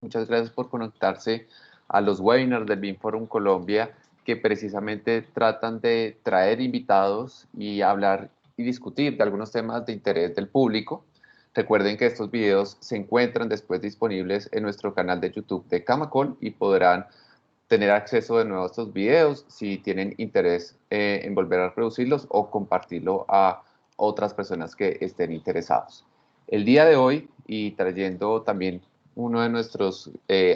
Muchas gracias por conectarse a los webinars del BIM Forum Colombia, que precisamente tratan de traer invitados y hablar y discutir de algunos temas de interés del público. Recuerden que estos videos se encuentran después disponibles en nuestro canal de YouTube de Camacol y podrán tener acceso de nuevo a estos videos si tienen interés en volver a reproducirlos o compartirlo a otras personas que estén interesados. El día de hoy, y trayendo también uno de nuestros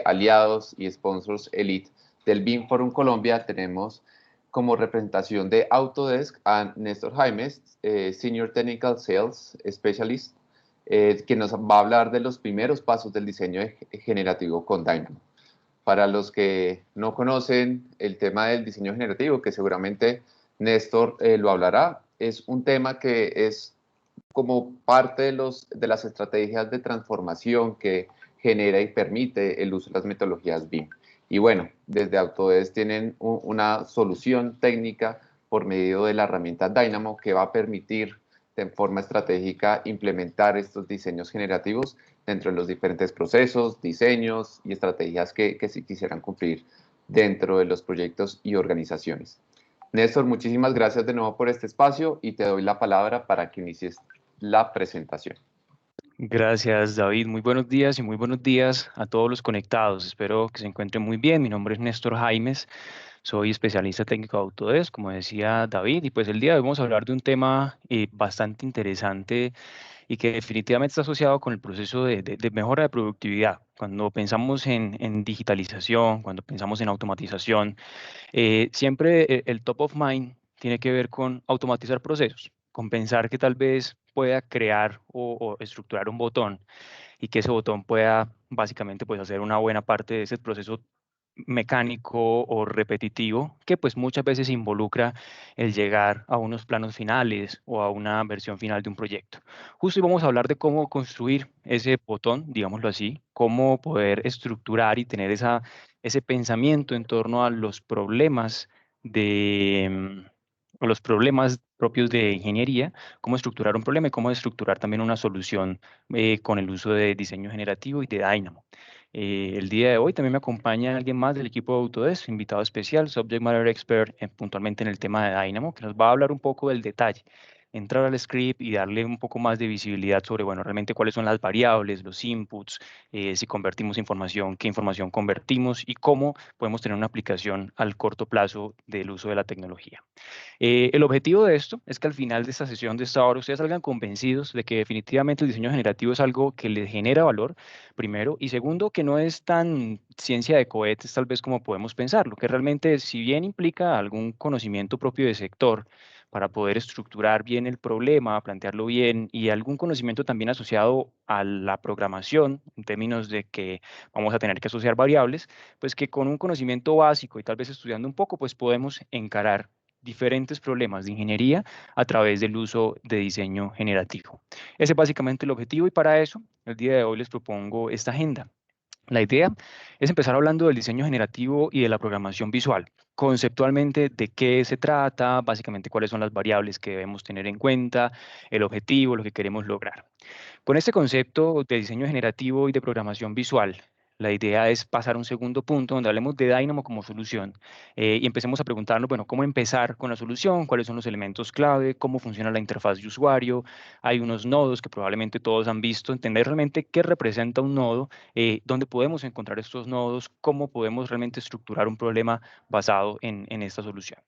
aliados y sponsors elite del BIM Forum Colombia, tenemos como representación de Autodesk a Néstor Jaimes, Senior Technical Sales Specialist, que nos va a hablar de los primeros pasos del diseño generativo con Dynamo. Para los que no conocen el tema del diseño generativo, que seguramente Néstor lo hablará, es un tema que es como parte de las estrategias de transformación que genera y permite el uso de las metodologías BIM. Y bueno, desde Autodesk tienen una solución técnica por medio de la herramienta Dynamo que va a permitir de forma estratégica implementar estos diseños generativos dentro de los diferentes procesos, diseños y estrategias que se quisieran cumplir dentro de los proyectos y organizaciones. Néstor, muchísimas gracias de nuevo por este espacio y te doy la palabra para que inicies la presentación. Gracias, David. Muy buenos días y muy buenos días a todos los conectados. Espero que se encuentren muy bien. Mi nombre es Néstor Jaimes, soy especialista técnico de Autodesk, como decía David, y pues el día de hoy vamos a hablar de un tema bastante interesante y que definitivamente está asociado con el proceso de mejora de productividad. Cuando pensamos en digitalización, cuando pensamos en automatización, siempre el top of mind tiene que ver con automatizar procesos, con pensar que tal vez pueda crear o estructurar un botón y que ese botón pueda básicamente pues hacer una buena parte de ese proceso mecánico o repetitivo que pues muchas veces involucra el llegar a unos planos finales o a una versión final de un proyecto. Justo hoy vamos a hablar de cómo construir ese botón, digámoslo así, cómo poder estructurar y tener ese pensamiento en torno a los problemas a los problemas propios de ingeniería, cómo estructurar un problema y cómo estructurar también una solución con el uso de diseño generativo y de Dynamo. El día de hoy también me acompaña alguien más del equipo de Autodesk, invitado especial, Subject Matter Expert, puntualmente en el tema de Dynamo, que nos va a hablar un poco del detalle, entrar al script y darle un poco más de visibilidad sobre, bueno, realmente cuáles son las variables, los inputs, si convertimos información, qué información convertimos y cómo podemos tener una aplicación al corto plazo del uso de la tecnología. El objetivo de esto es que al final de esta sesión de esta hora ustedes salgan convencidos de que definitivamente el diseño generativo es algo que les genera valor, primero, y segundo, que no es tan ciencia de cohetes tal vez como podemos pensarlo, que realmente si bien implica algún conocimiento propio de sector para poder estructurar bien el problema, plantearlo bien y algún conocimiento también asociado a la programación en términos de que vamos a tener que asociar variables, pues que con un conocimiento básico y tal vez estudiando un poco, pues podemos encarar diferentes problemas de ingeniería a través del uso de diseño generativo. Ese es básicamente el objetivo y para eso, el día de hoy les propongo esta agenda. La idea es empezar hablando del diseño generativo y de la programación visual. Conceptualmente, de qué se trata, básicamente cuáles son las variables que debemos tener en cuenta, el objetivo, lo que queremos lograr. Con este concepto de diseño generativo y de programación visual, la idea es pasar a un segundo punto donde hablemos de Dynamo como solución y empecemos a preguntarnos, bueno, cómo empezar con la solución, cuáles son los elementos clave, cómo funciona la interfaz de usuario. Hay unos nodos que probablemente todos han visto, entender realmente qué representa un nodo, dónde podemos encontrar estos nodos, cómo podemos realmente estructurar un problema basado en esta solución.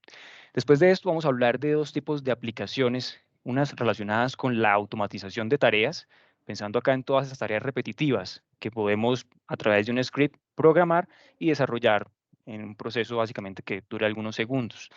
Después de esto vamos a hablar de dos tipos de aplicaciones, unas relacionadas con la automatización de tareas, pensando acá en todas esas tareas repetitivas que podemos a través de un script programar y desarrollar en un proceso básicamente que dure algunos segundos.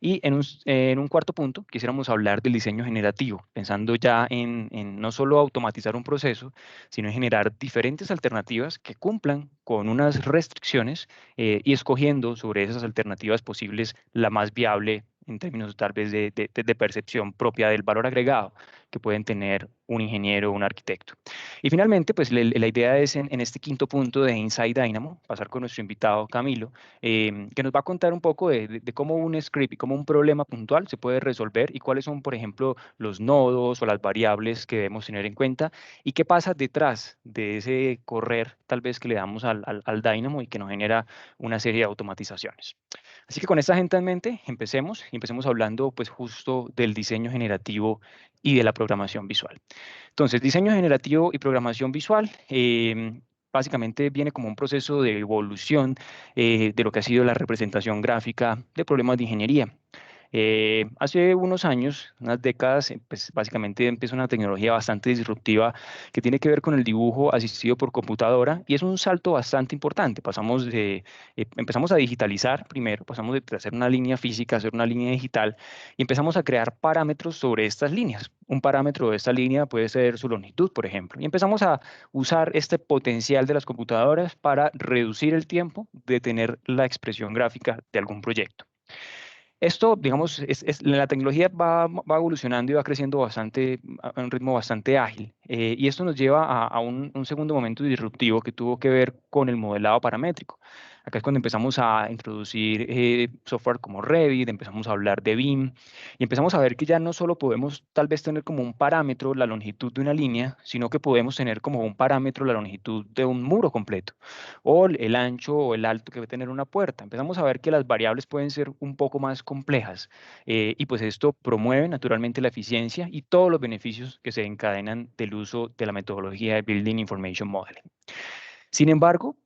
Y en un cuarto punto quisiéramos hablar del diseño generativo, pensando ya en no solo automatizar un proceso, sino en generar diferentes alternativas que cumplan con unas restricciones y escogiendo sobre esas alternativas posibles la más viable en términos tal vez de percepción propia del valor agregado que pueden tener un ingeniero o un arquitecto. Y finalmente, pues la idea es en este quinto punto de Inside Dynamo, pasar con nuestro invitado Camilo, que nos va a contar un poco de cómo un script y cómo un problema puntual se puede resolver y cuáles son, por ejemplo, los nodos o las variables que debemos tener en cuenta y qué pasa detrás de ese correr tal vez que le damos al Dynamo y que nos genera una serie de automatizaciones. Así que con esta gente en mente, empecemos hablando pues justo del diseño generativo y de la programación visual. Entonces, diseño generativo y programación visual básicamente viene como un proceso de evolución de lo que ha sido la representación gráfica de problemas de ingeniería. Hace unos años, unas décadas, pues básicamente empieza una tecnología bastante disruptiva que tiene que ver con el dibujo asistido por computadora y es un salto bastante importante. Empezamos a digitalizar primero, pasamos de hacer una línea física a hacer una línea digital y empezamos a crear parámetros sobre estas líneas. Un parámetro de esta línea puede ser su longitud, por ejemplo, y empezamos a usar este potencial de las computadoras para reducir el tiempo de tener la expresión gráfica de algún proyecto. Esto, digamos, la tecnología va evolucionando y va creciendo bastante, a un ritmo bastante ágil. Y esto nos lleva a un segundo momento disruptivo que tuvo que ver con el modelado paramétrico. Acá es cuando empezamos a introducir software como Revit, empezamos a hablar de BIM y empezamos a ver que ya no solo podemos tal vez tener como un parámetro la longitud de una línea, sino que podemos tener como un parámetro la longitud de un muro completo o el ancho o el alto que debe tener una puerta. Empezamos a ver que las variables pueden ser un poco más complejas y pues esto promueve naturalmente la eficiencia y todos los beneficios que se encadenan del uso de la metodología de Building Information Modeling. Sin embargo,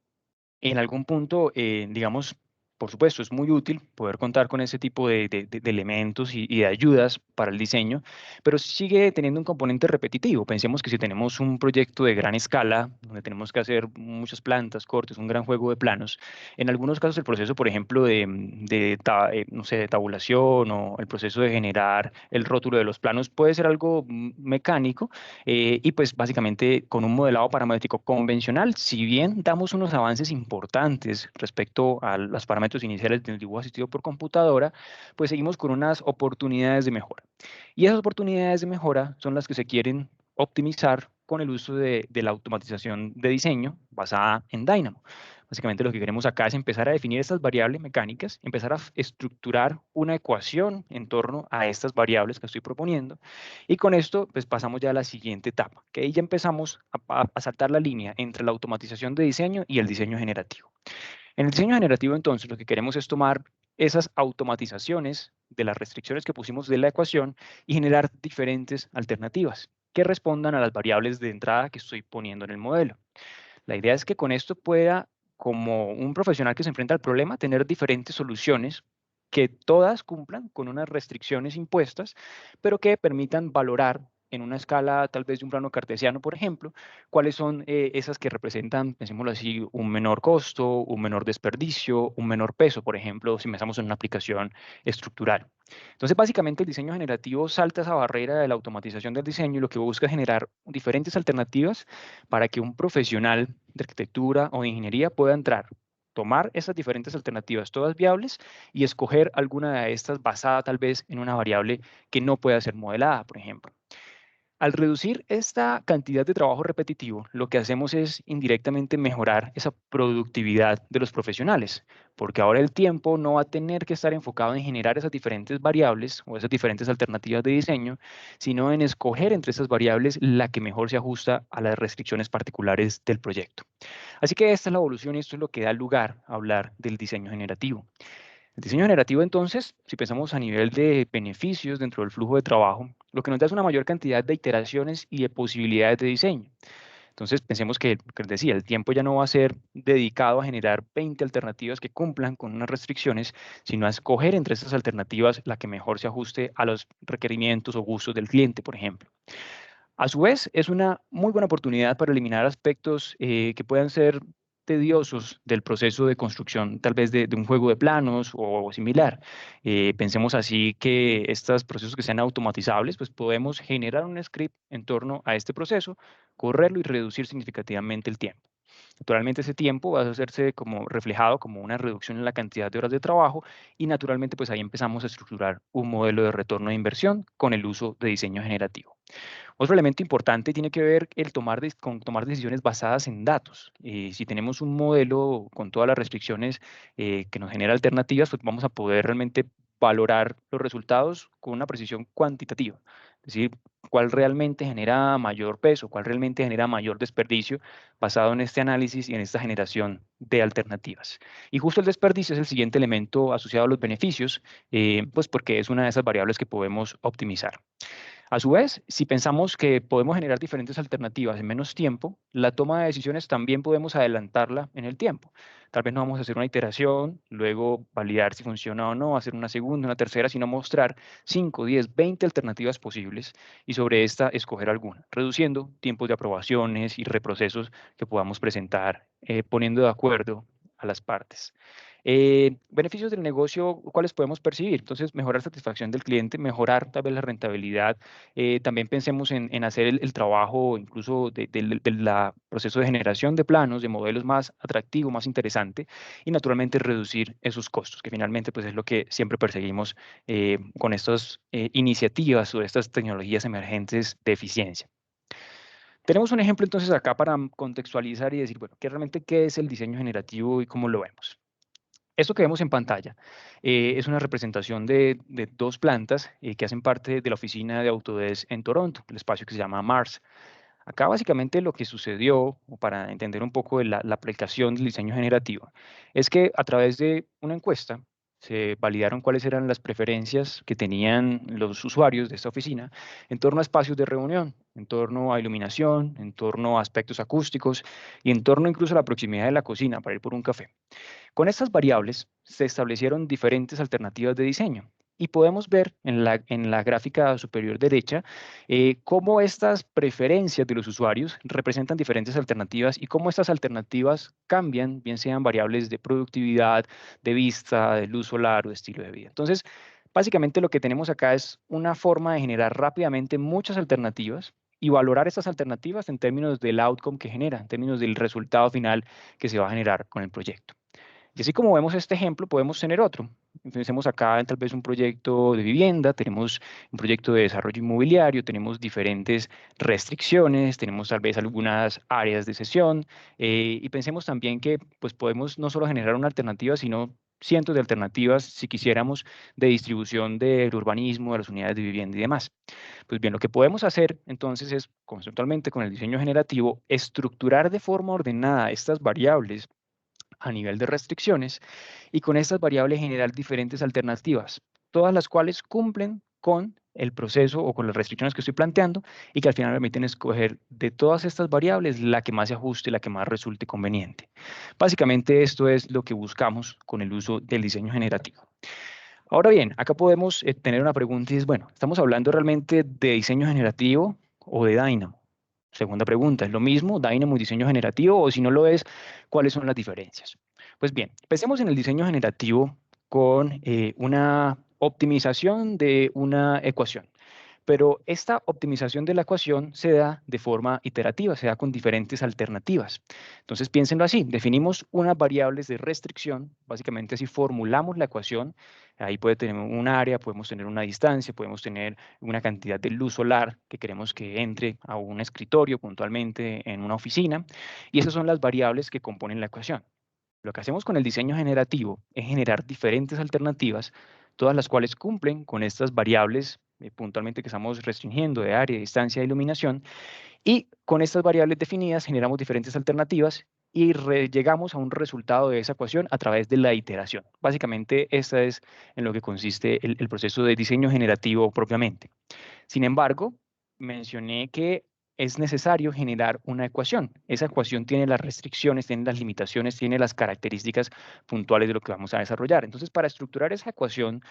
en algún punto, digamos, por supuesto, es muy útil poder contar con ese tipo de elementos y de ayudas para el diseño, pero sigue teniendo un componente repetitivo. Pensemos que si tenemos un proyecto de gran escala, donde tenemos que hacer muchas plantas, cortes, un gran juego de planos, en algunos casos el proceso, por ejemplo, no sé, de tabulación o el proceso de generar el rótulo de los planos puede ser algo mecánico y pues básicamente con un modelado paramétrico convencional, si bien damos unos avances importantes respecto a los parámetros iniciales del dibujo asistido por computadora, pues seguimos con unas oportunidades de mejora. Y esas oportunidades de mejora son las que se quieren optimizar con el uso de la automatización de diseño basada en Dynamo. Básicamente lo que queremos acá es empezar a definir estas variables mecánicas, empezar a estructurar una ecuación en torno a estas variables que estoy proponiendo y con esto, pues pasamos ya a la siguiente etapa, que ahí ya empezamos a saltar la línea entre la automatización de diseño y el diseño generativo. En el diseño generativo, entonces, lo que queremos es tomar esas automatizaciones de las restricciones que pusimos de la ecuación y generar diferentes alternativas que respondan a las variables de entrada que estoy poniendo en el modelo. La idea es que con esto pueda, como un profesional que se enfrenta al problema, tener diferentes soluciones que todas cumplan con unas restricciones impuestas, pero que permitan valorar en una escala tal vez de un plano cartesiano, por ejemplo, cuáles son esas que representan, pensémoslo así, un menor costo, un menor desperdicio, un menor peso, por ejemplo, si pensamos en una aplicación estructural. Entonces, básicamente el diseño generativo salta esa barrera de la automatización del diseño y lo que busca es generar diferentes alternativas para que un profesional de arquitectura o de ingeniería pueda entrar, tomar esas diferentes alternativas, todas viables, y escoger alguna de estas basada tal vez en una variable que no pueda ser modelada, por ejemplo. Al reducir esta cantidad de trabajo repetitivo, lo que hacemos es indirectamente mejorar esa productividad de los profesionales, porque ahora el tiempo no va a tener que estar enfocado en generar esas diferentes variables o esas diferentes alternativas de diseño, sino en escoger entre esas variables la que mejor se ajusta a las restricciones particulares del proyecto. Así que esta es la evolución y esto es lo que da lugar a hablar del diseño generativo. El diseño generativo, entonces, si pensamos a nivel de beneficios dentro del flujo de trabajo, lo que nos da es una mayor cantidad de iteraciones y de posibilidades de diseño. Entonces, pensemos que les decía, el tiempo ya no va a ser dedicado a generar 20 alternativas que cumplan con unas restricciones, sino a escoger entre esas alternativas la que mejor se ajuste a los requerimientos o gustos del cliente, por ejemplo. A su vez, es una muy buena oportunidad para eliminar aspectos que puedan ser tediosos del proceso de construcción, tal vez de un juego de planos o similar. Pensemos así que estos procesos que sean automatizables, pues podemos generar un script en torno a este proceso, correrlo y reducir significativamente el tiempo. Naturalmente ese tiempo va a hacerse como reflejado como una reducción en la cantidad de horas de trabajo y naturalmente pues ahí empezamos a estructurar un modelo de retorno de inversión con el uso de diseño generativo. Otro elemento importante tiene que ver con tomar decisiones basadas en datos. Si tenemos un modelo con todas las restricciones que nos genera alternativas, pues vamos a poder realmente valorar los resultados con una precisión cuantitativa. Es decir, cuál realmente genera mayor peso, cuál realmente genera mayor desperdicio basado en este análisis y en esta generación de alternativas. Y justo el desperdicio es el siguiente elemento asociado a los beneficios, pues porque es una de esas variables que podemos optimizar. A su vez, si pensamos que podemos generar diferentes alternativas en menos tiempo, la toma de decisiones también podemos adelantarla en el tiempo. Tal vez no vamos a hacer una iteración, luego validar si funciona o no, hacer una segunda, una tercera, sino mostrar 5, 10, 20 alternativas posibles y sobre esta escoger alguna, reduciendo tiempos de aprobaciones y reprocesos que podamos presentar, poniendo de acuerdo a las partes. Beneficios del negocio, ¿cuáles podemos percibir? Entonces, mejorar satisfacción del cliente, mejorar tal vez la rentabilidad. También pensemos en hacer el trabajo incluso del proceso de generación de planos, de modelos más atractivo, más interesante, y naturalmente reducir esos costos, que finalmente pues, es lo que siempre perseguimos con estas iniciativas o estas tecnologías emergentes de eficiencia. Tenemos un ejemplo entonces acá para contextualizar y decir, bueno, ¿qué es el diseño generativo y cómo lo vemos? Esto que vemos en pantalla es una representación de dos plantas que hacen parte de la oficina de Autodesk en Toronto, el espacio que se llama Mars. Acá básicamente lo que sucedió, o para entender un poco de la aplicación del diseño generativo, es que a través de una encuesta se validaron cuáles eran las preferencias que tenían los usuarios de esta oficina en torno a espacios de reunión, en torno a iluminación, en torno a aspectos acústicos y en torno incluso a la proximidad de la cocina para ir por un café. Con estas variables se establecieron diferentes alternativas de diseño y podemos ver en la gráfica superior derecha cómo estas preferencias de los usuarios representan diferentes alternativas y cómo estas alternativas cambian, bien sean variables de productividad, de vista, de luz solar o de estilo de vida. Entonces, básicamente lo que tenemos acá es una forma de generar rápidamente muchas alternativas y valorar estas alternativas en términos del outcome que genera, en términos del resultado final que se va a generar con el proyecto. Y así como vemos este ejemplo, podemos tener otro. Pensemos acá en tal vez un proyecto de vivienda, tenemos un proyecto de desarrollo inmobiliario, tenemos diferentes restricciones, tenemos tal vez algunas áreas de sesión y pensemos también que pues podemos no solo generar una alternativa, sino cientos de alternativas si quisiéramos de distribución del urbanismo, de las unidades de vivienda y demás. Pues bien, lo que podemos hacer entonces es conceptualmente con el diseño generativo estructurar de forma ordenada estas variables a nivel de restricciones y con estas variables generar diferentes alternativas, todas las cuales cumplen con el proceso o con las restricciones que estoy planteando y que al final me permiten escoger de todas estas variables la que más se ajuste, la que más resulte conveniente. Básicamente esto es lo que buscamos con el uso del diseño generativo. Ahora bien, acá podemos tener una pregunta y es, bueno, ¿estamos hablando realmente de diseño generativo o de Dynamo? Segunda pregunta, ¿es lo mismo Dynamo y diseño generativo? O si no lo es, ¿cuáles son las diferencias? Pues bien, pensemos en el diseño generativo con una optimización de una ecuación. Pero esta optimización de la ecuación se da de forma iterativa, se da con diferentes alternativas. Entonces, piénsenlo así, definimos unas variables de restricción, básicamente así formulamos la ecuación, ahí puede tener un área, podemos tener una distancia, podemos tener una cantidad de luz solar que queremos que entre a un escritorio puntualmente en una oficina, y esas son las variables que componen la ecuación. Lo que hacemos con el diseño generativo es generar diferentes alternativas, todas las cuales cumplen con estas variables puntualmente que estamos restringiendo de área, distancia e iluminación, y con estas variables definidas generamos diferentes alternativas y llegamos a un resultado de esa ecuación a través de la iteración. Básicamente, esta es en lo que consiste el proceso de diseño generativo propiamente. Sin embargo, mencioné que es necesario generar una ecuación. Esa ecuación tiene las restricciones, tiene las limitaciones, tiene las características puntuales de lo que vamos a desarrollar. Entonces, para estructurar esa ecuación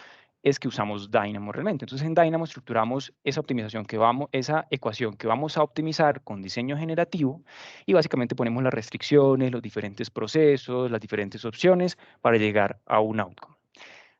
es que usamos Dynamo realmente. Entonces, en Dynamo estructuramos esa optimización esa ecuación que vamos a optimizar con diseño generativo y básicamente ponemos las restricciones, los diferentes procesos, las diferentes opciones para llegar a un outcome.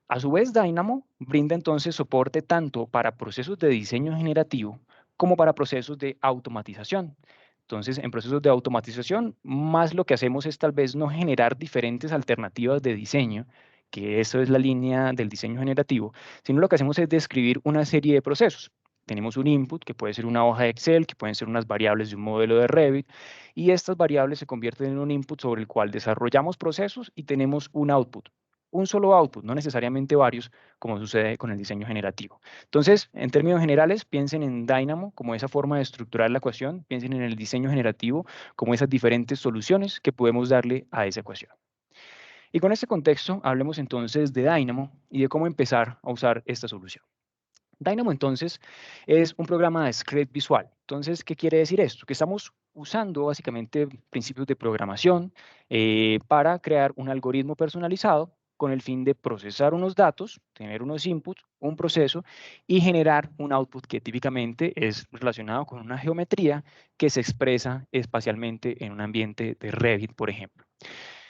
A su vez, Dynamo brinda entonces soporte tanto para procesos de diseño generativo como para procesos de automatización. Entonces, en procesos de automatización, más lo que hacemos es tal vez no generar diferentes alternativas de diseño, que eso es la línea del diseño generativo, sino lo que hacemos es describir una serie de procesos. tenemos un input que puede ser una hoja de Excel, que pueden ser unas variables de un modelo de Revit, y estas variables se convierten en un input sobre el cual desarrollamos procesos y tenemos un output. Un solo output, no necesariamente varios, como sucede con el diseño generativo. Entonces, en términos generales, piensen en Dynamo como esa forma de estructurar la ecuación, piensen en el diseño generativo como esas diferentes soluciones que podemos darle a esa ecuación. Y con este contexto, hablemos entonces de Dynamo y de cómo empezar a usar esta solución. Dynamo entonces es un programa de script visual. Entonces, ¿qué quiere decir esto? Que estamos usando básicamente principios de programación para crear un algoritmo personalizado con el fin de procesar unos datos, tener unos inputs, un proceso y generar un output que típicamente es relacionado con una geometría que se expresa espacialmente en un ambiente de Revit, por ejemplo.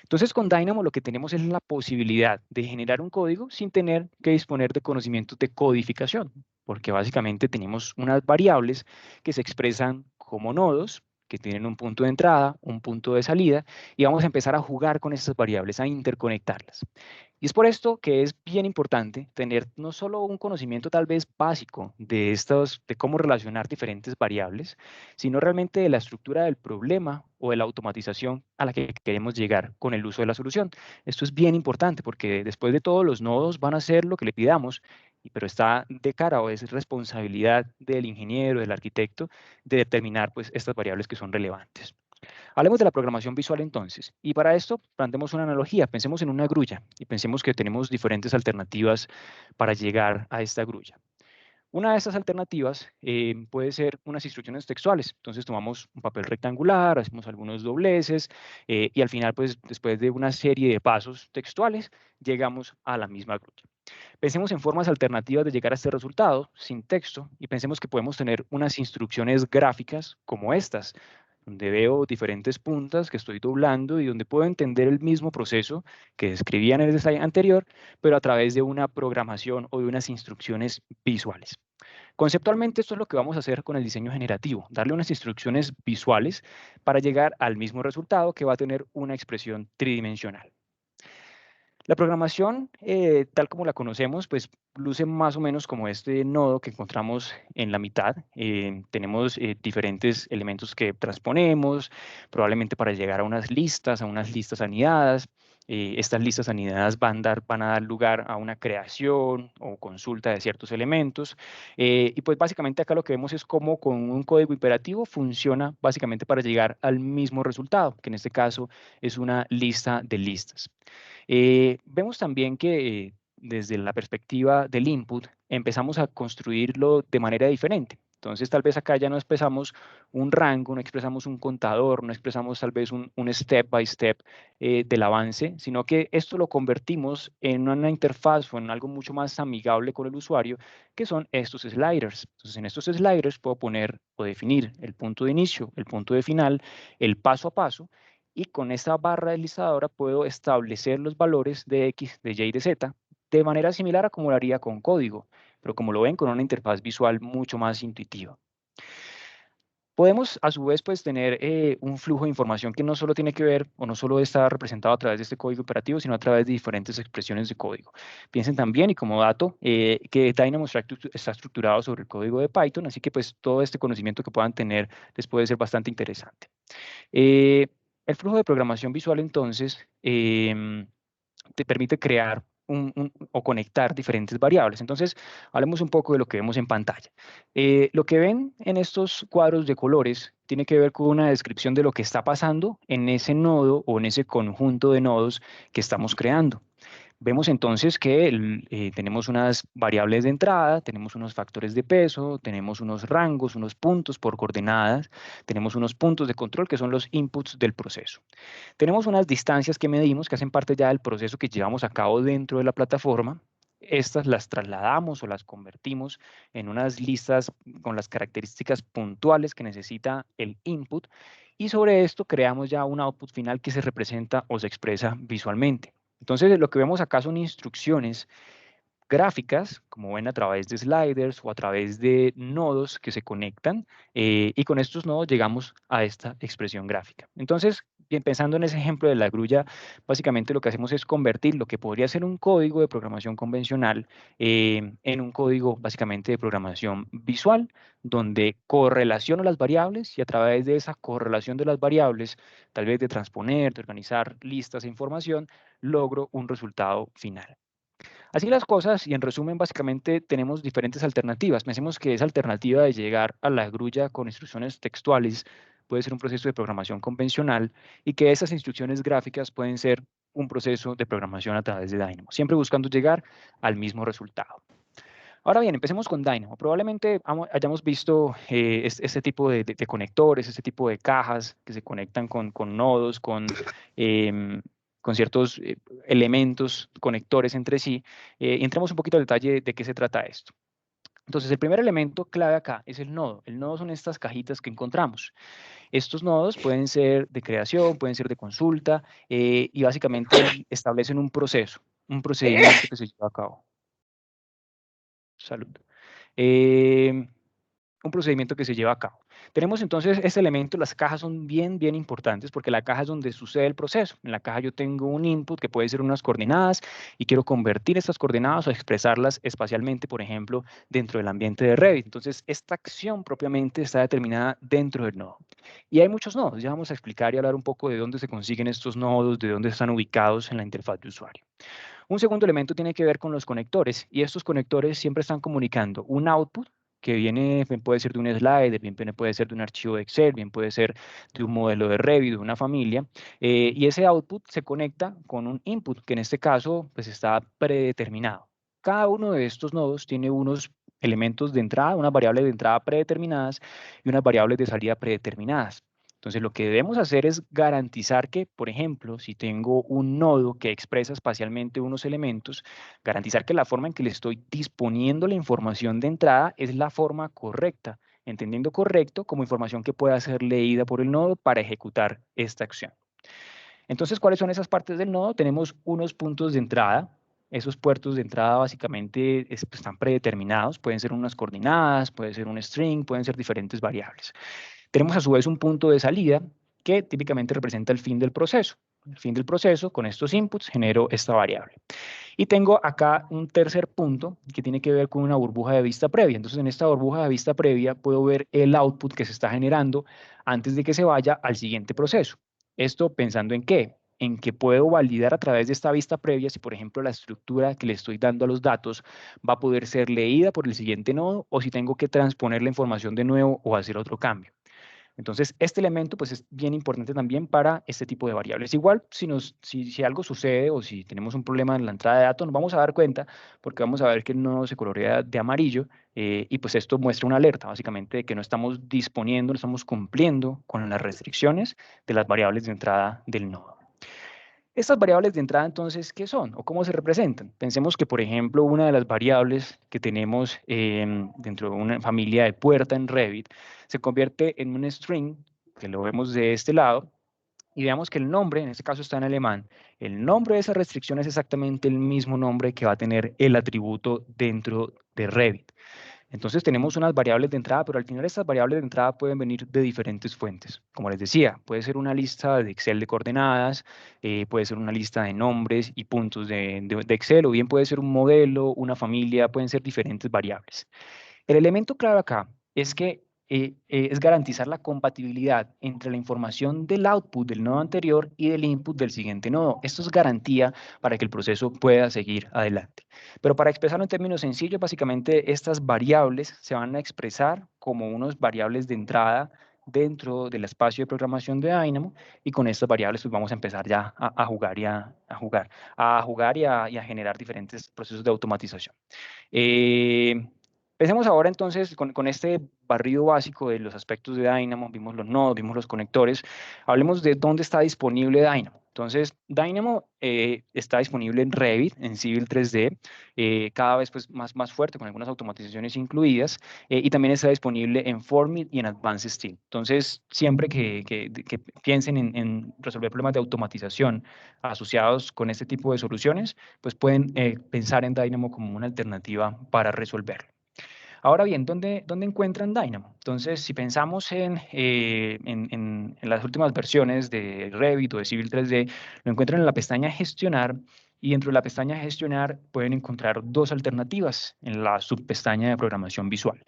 Entonces, con Dynamo lo que tenemos es la posibilidad de generar un código sin tener que disponer de conocimientos de codificación, porque básicamente tenemos unas variables que se expresan como nodos, que tienen un punto de entrada, un punto de salida, y vamos a empezar a jugar con estas variables, a interconectarlas. Y es por esto que es bien importante tener no solo un conocimiento tal vez básico de de cómo relacionar diferentes variables, sino realmente de la estructura del problema o de la automatización a la que queremos llegar con el uso de la solución. Esto es bien importante porque después de todo los nodos van a hacer lo que le pidamos, pero está de cara o es responsabilidad del ingeniero, del arquitecto, de determinar pues estas variables que son relevantes. Hablemos de la programación visual entonces. Y para esto, planteemos una analogía. Pensemos en una grulla y pensemos que tenemos diferentes alternativas para llegar a esta grulla. Una de estas alternativas puede ser unas instrucciones textuales. Entonces tomamos un papel rectangular, hacemos algunos dobleces y al final, pues después de una serie de pasos textuales, llegamos a la misma grulla. Pensemos en formas alternativas de llegar a este resultado sin texto y pensemos que podemos tener unas instrucciones gráficas como estas, donde veo diferentes puntas que estoy doblando y donde puedo entender el mismo proceso que describía en el slide anterior, pero a través de una programación o de unas instrucciones visuales. Conceptualmente, esto es lo que vamos a hacer con el diseño generativo, darle unas instrucciones visuales para llegar al mismo resultado que va a tener una expresión tridimensional. La programación, tal como la conocemos, pues luce más o menos como este nodo que encontramos en la mitad. Tenemos diferentes elementos que transponemos, probablemente para llegar a unas listas anidadas. Estas listas anidadas van a dar lugar a una creación o consulta de ciertos elementos. Y pues básicamente acá lo que vemos es cómo con un código imperativo funciona básicamente para llegar al mismo resultado, que en este caso es una lista de listas. Vemos también que desde la perspectiva del input empezamos a construirlo de manera diferente. Entonces, tal vez acá ya no expresamos un rango, no expresamos un contador, no expresamos tal vez un step by step del avance, sino que esto lo convertimos en una interfaz o en algo mucho más amigable con el usuario, que son estos sliders. Entonces, en estos sliders puedo poner o definir el punto de inicio, el punto de final, el paso a paso, y con esta barra deslizadora puedo establecer los valores de X, de Y y de Z de manera similar a como lo haría con código, pero como lo ven, con una interfaz visual mucho más intuitiva. Podemos, a su vez, pues, tener un flujo de información que no solo tiene que ver o no solo está representado a través de este código operativo, sino a través de diferentes expresiones de código. Piensen también, y como dato, que Dynamo está estructurado sobre el código de Python, así que pues todo este conocimiento que puedan tener les puede ser bastante interesante. Eh, el flujo de programación visual, entonces, te permite crear o conectar diferentes variables. Entonces, hablemos un poco de lo que vemos en pantalla. Lo que ven en estos cuadros de colores tiene que ver con una descripción de lo que está pasando en ese nodo o en ese conjunto de nodos que estamos creando. Vemos entonces que tenemos unas variables de entrada, tenemos unos factores de peso, tenemos unos rangos, unos puntos por coordenadas, tenemos unos puntos de control que son los inputs del proceso. Tenemos unas distancias que medimos que hacen parte ya del proceso que llevamos a cabo dentro de la plataforma. Estas las trasladamos o las convertimos en unas listas con las características puntuales que necesita el input y sobre esto creamos ya un output final que se representa o se expresa visualmente. Entonces, lo que vemos acá son instrucciones gráficas, como ven a través de sliders o a través de nodos que se conectan, y con estos nodos llegamos a esta expresión gráfica. Entonces, bien, pensando en ese ejemplo de la grulla, básicamente lo que hacemos es convertir lo que podría ser un código de programación convencional en un código básicamente de programación visual, donde correlaciono las variables y a través de esa correlación de las variables, tal vez de transponer, de organizar listas de información, logro un resultado final. Así las cosas, y en resumen, básicamente tenemos diferentes alternativas. Pensemos que esa alternativa de llegar a la grulla con instrucciones textuales puede ser un proceso de programación convencional y que esas instrucciones gráficas pueden ser un proceso de programación a través de Dynamo, siempre buscando llegar al mismo resultado. Ahora bien, empecemos con Dynamo. Probablemente hayamos visto este tipo de conectores, este tipo de cajas que se conectan con nodos, em, con ciertos elementos conectores entre sí. Y entremos un poquito al detalle de qué se trata esto. Entonces, el primer elemento clave acá es el nodo. El nodo son estas cajitas que encontramos. Estos nodos pueden ser de creación, pueden ser de consulta, y básicamente establecen un procedimiento que se lleva a cabo. Salud. Eh, un procedimiento que se lleva a cabo. Tenemos entonces este elemento, las cajas son bien importantes porque la caja es donde sucede el proceso. En la caja yo tengo un input que puede ser unas coordenadas y quiero convertir estas coordenadas o expresarlas espacialmente, por ejemplo, dentro del ambiente de Revit. Entonces, esta acción propiamente está determinada dentro del nodo. Y hay muchos nodos. Ya vamos a explicar y hablar un poco de dónde se consiguen estos nodos, de dónde están ubicados en la interfaz de usuario. Un segundo elemento tiene que ver con los conectores y estos conectores siempre están comunicando un output que viene, bien puede ser de un slider, bien puede ser de un archivo de Excel, bien puede ser de un modelo de Revit, de una familia, y ese output se conecta con un input que en este caso pues está predeterminado. Cada uno de estos nodos tiene unos elementos de entrada, unas variables de entrada predeterminadas y unas variables de salida predeterminadas. Entonces, lo que debemos hacer es garantizar que, por ejemplo, si tengo un nodo que expresa espacialmente unos elementos, garantizar que la forma en que le estoy disponiendo la información de entrada es la forma correcta, entendiendo correcto como información que pueda ser leída por el nodo para ejecutar esta acción. Entonces, ¿cuáles son esas partes del nodo? Tenemos unos puntos de entrada. Esos puertos de entrada básicamente pues, están predeterminados, pueden ser unas coordenadas, puede ser un string, pueden ser diferentes variables. Tenemos a su vez un punto de salida que típicamente representa el fin del proceso. El fin del proceso, con estos inputs, genero esta variable. Y tengo acá un tercer punto que tiene que ver con una burbuja de vista previa. Entonces, en esta burbuja de vista previa puedo ver el output que se está generando antes de que se vaya al siguiente proceso. Esto pensando en qué? En que puedo validar a través de esta vista previa si, por ejemplo, la estructura que le estoy dando a los datos va a poder ser leída por el siguiente nodo o si tengo que transponer la información de nuevo o hacer otro cambio. Entonces, este elemento pues, es bien importante también para este tipo de variables. Igual, si algo sucede o si tenemos un problema en la entrada de datos, nos vamos a dar cuenta porque vamos a ver que el nodo se colorea de amarillo y pues esto muestra una alerta, básicamente, de que no estamos disponiendo, no estamos cumpliendo con las restricciones de las variables de entrada del nodo. Estas variables de entrada, entonces, ¿qué son o cómo se representan? Pensemos que, por ejemplo, una de las variables que tenemos dentro de una familia de puerta en Revit se convierte en un string, que lo vemos de este lado, y veamos que el nombre, en este caso está en alemán, el nombre de esa restricción es exactamente el mismo nombre que va a tener el atributo dentro de Revit. Entonces tenemos unas variables de entrada, pero al final estas variables de entrada pueden venir de diferentes fuentes. Como les decía, puede ser una lista de Excel de coordenadas, puede ser una lista de nombres y puntos de Excel, o bien puede ser un modelo, una familia, pueden ser diferentes variables. El elemento clave acá es que es garantizar la compatibilidad entre la información del output del nodo anterior y del input del siguiente nodo. Esto es garantía para que el proceso pueda seguir adelante. Pero para expresarlo en términos sencillos, básicamente estas variables se van a expresar como unas variables de entrada dentro del espacio de programación de Dynamo y con estas variables pues vamos a empezar ya a jugar y a generar diferentes procesos de automatización. Eh, Pensemos ahora entonces con este barrido básico de los aspectos de Dynamo, vimos los nodos, vimos los conectores, hablemos de dónde está disponible Dynamo. Entonces, Dynamo está disponible en Revit, en Civil 3D, cada vez pues, más fuerte, con algunas automatizaciones incluidas, y también está disponible en Formit y en Advanced Steel. Entonces, siempre que piensen en resolver problemas de automatización asociados con este tipo de soluciones, pues pueden pensar en Dynamo como una alternativa para resolverlo. Ahora bien, ¿dónde encuentran Dynamo? Entonces, si pensamos en las últimas versiones de Revit o de Civil 3D, lo encuentran en la pestaña Gestionar, y dentro de la pestaña Gestionar pueden encontrar dos alternativas en la subpestaña de Programación Visual.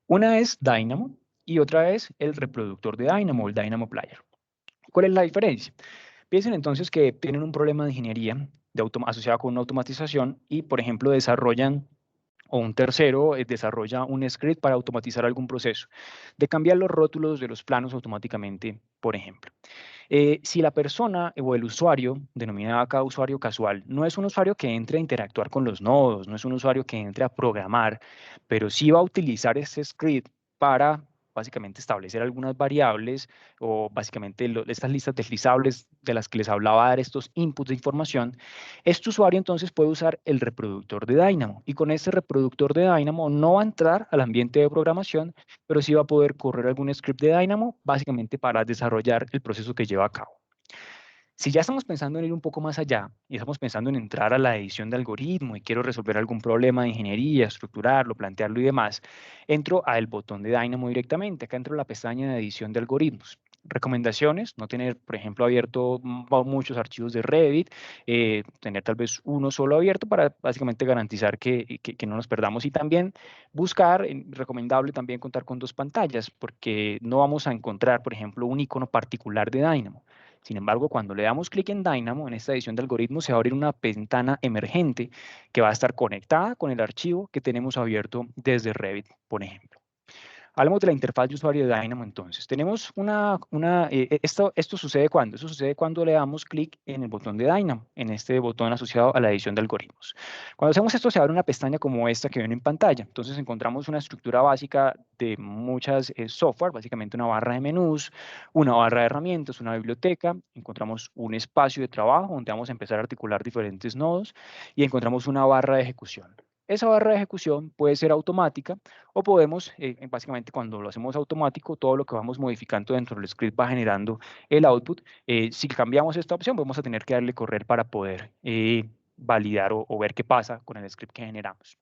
Una es Dynamo y otra es el reproductor de Dynamo, el Dynamo Player. ¿Cuál es la diferencia? Piensen entonces que tienen un problema de ingeniería asociado con una automatización y, por ejemplo, desarrollan o un tercero desarrolla un script para automatizar algún proceso, de cambiar los rótulos de los planos automáticamente, por ejemplo. Si la persona o el usuario, denominado acá usuario casual, no es un usuario que entre a interactuar con los nodos, no es un usuario que entre a programar, pero sí va a utilizar ese script para básicamente establecer algunas variables o básicamente estas listas deslizables de las que les hablaba, dar estos inputs de información, este usuario entonces puede usar el reproductor de Dynamo y con este reproductor de Dynamo no va a entrar al ambiente de programación, pero sí va a poder correr algún script de Dynamo, básicamente para desarrollar el proceso que lleva a cabo. Si ya estamos pensando en ir un poco más allá y estamos pensando en entrar a la edición de algoritmo y quiero resolver algún problema de ingeniería, estructurarlo, plantearlo y demás, entro al botón de Dynamo directamente. Acá entro a la pestaña de edición de algoritmos. Recomendaciones, no tener, por ejemplo, abierto muchos archivos de Revit, tener tal vez uno solo abierto para básicamente garantizar que no nos perdamos y también buscar, recomendable también contar con dos pantallas porque no vamos a encontrar, por ejemplo, un icono particular de Dynamo. Sin embargo, cuando le damos clic en Dynamo, en esta edición de algoritmos, se va a abrir una ventana emergente que va a estar conectada con el archivo que tenemos abierto desde Revit, por ejemplo. Hablemos de la interfaz de usuario de Dynamo entonces. Tenemos esto sucede cuando, eso sucede cuando le damos clic en el botón de Dynamo, en este botón asociado a la edición de algoritmos. Cuando hacemos esto se abre una pestaña como esta que ven en pantalla. Entonces encontramos una estructura básica de muchas software, básicamente una barra de menús, una barra de herramientas, una biblioteca. Encontramos un espacio de trabajo donde vamos a empezar a articular diferentes nodos y encontramos una barra de ejecución. Esa barra de ejecución puede ser automática o podemos, básicamente cuando lo hacemos automático, todo lo que vamos modificando dentro del script va generando el output. Si cambiamos esta opción, vamos a tener que darle correr para poder validar o ver qué pasa con el script que generamos.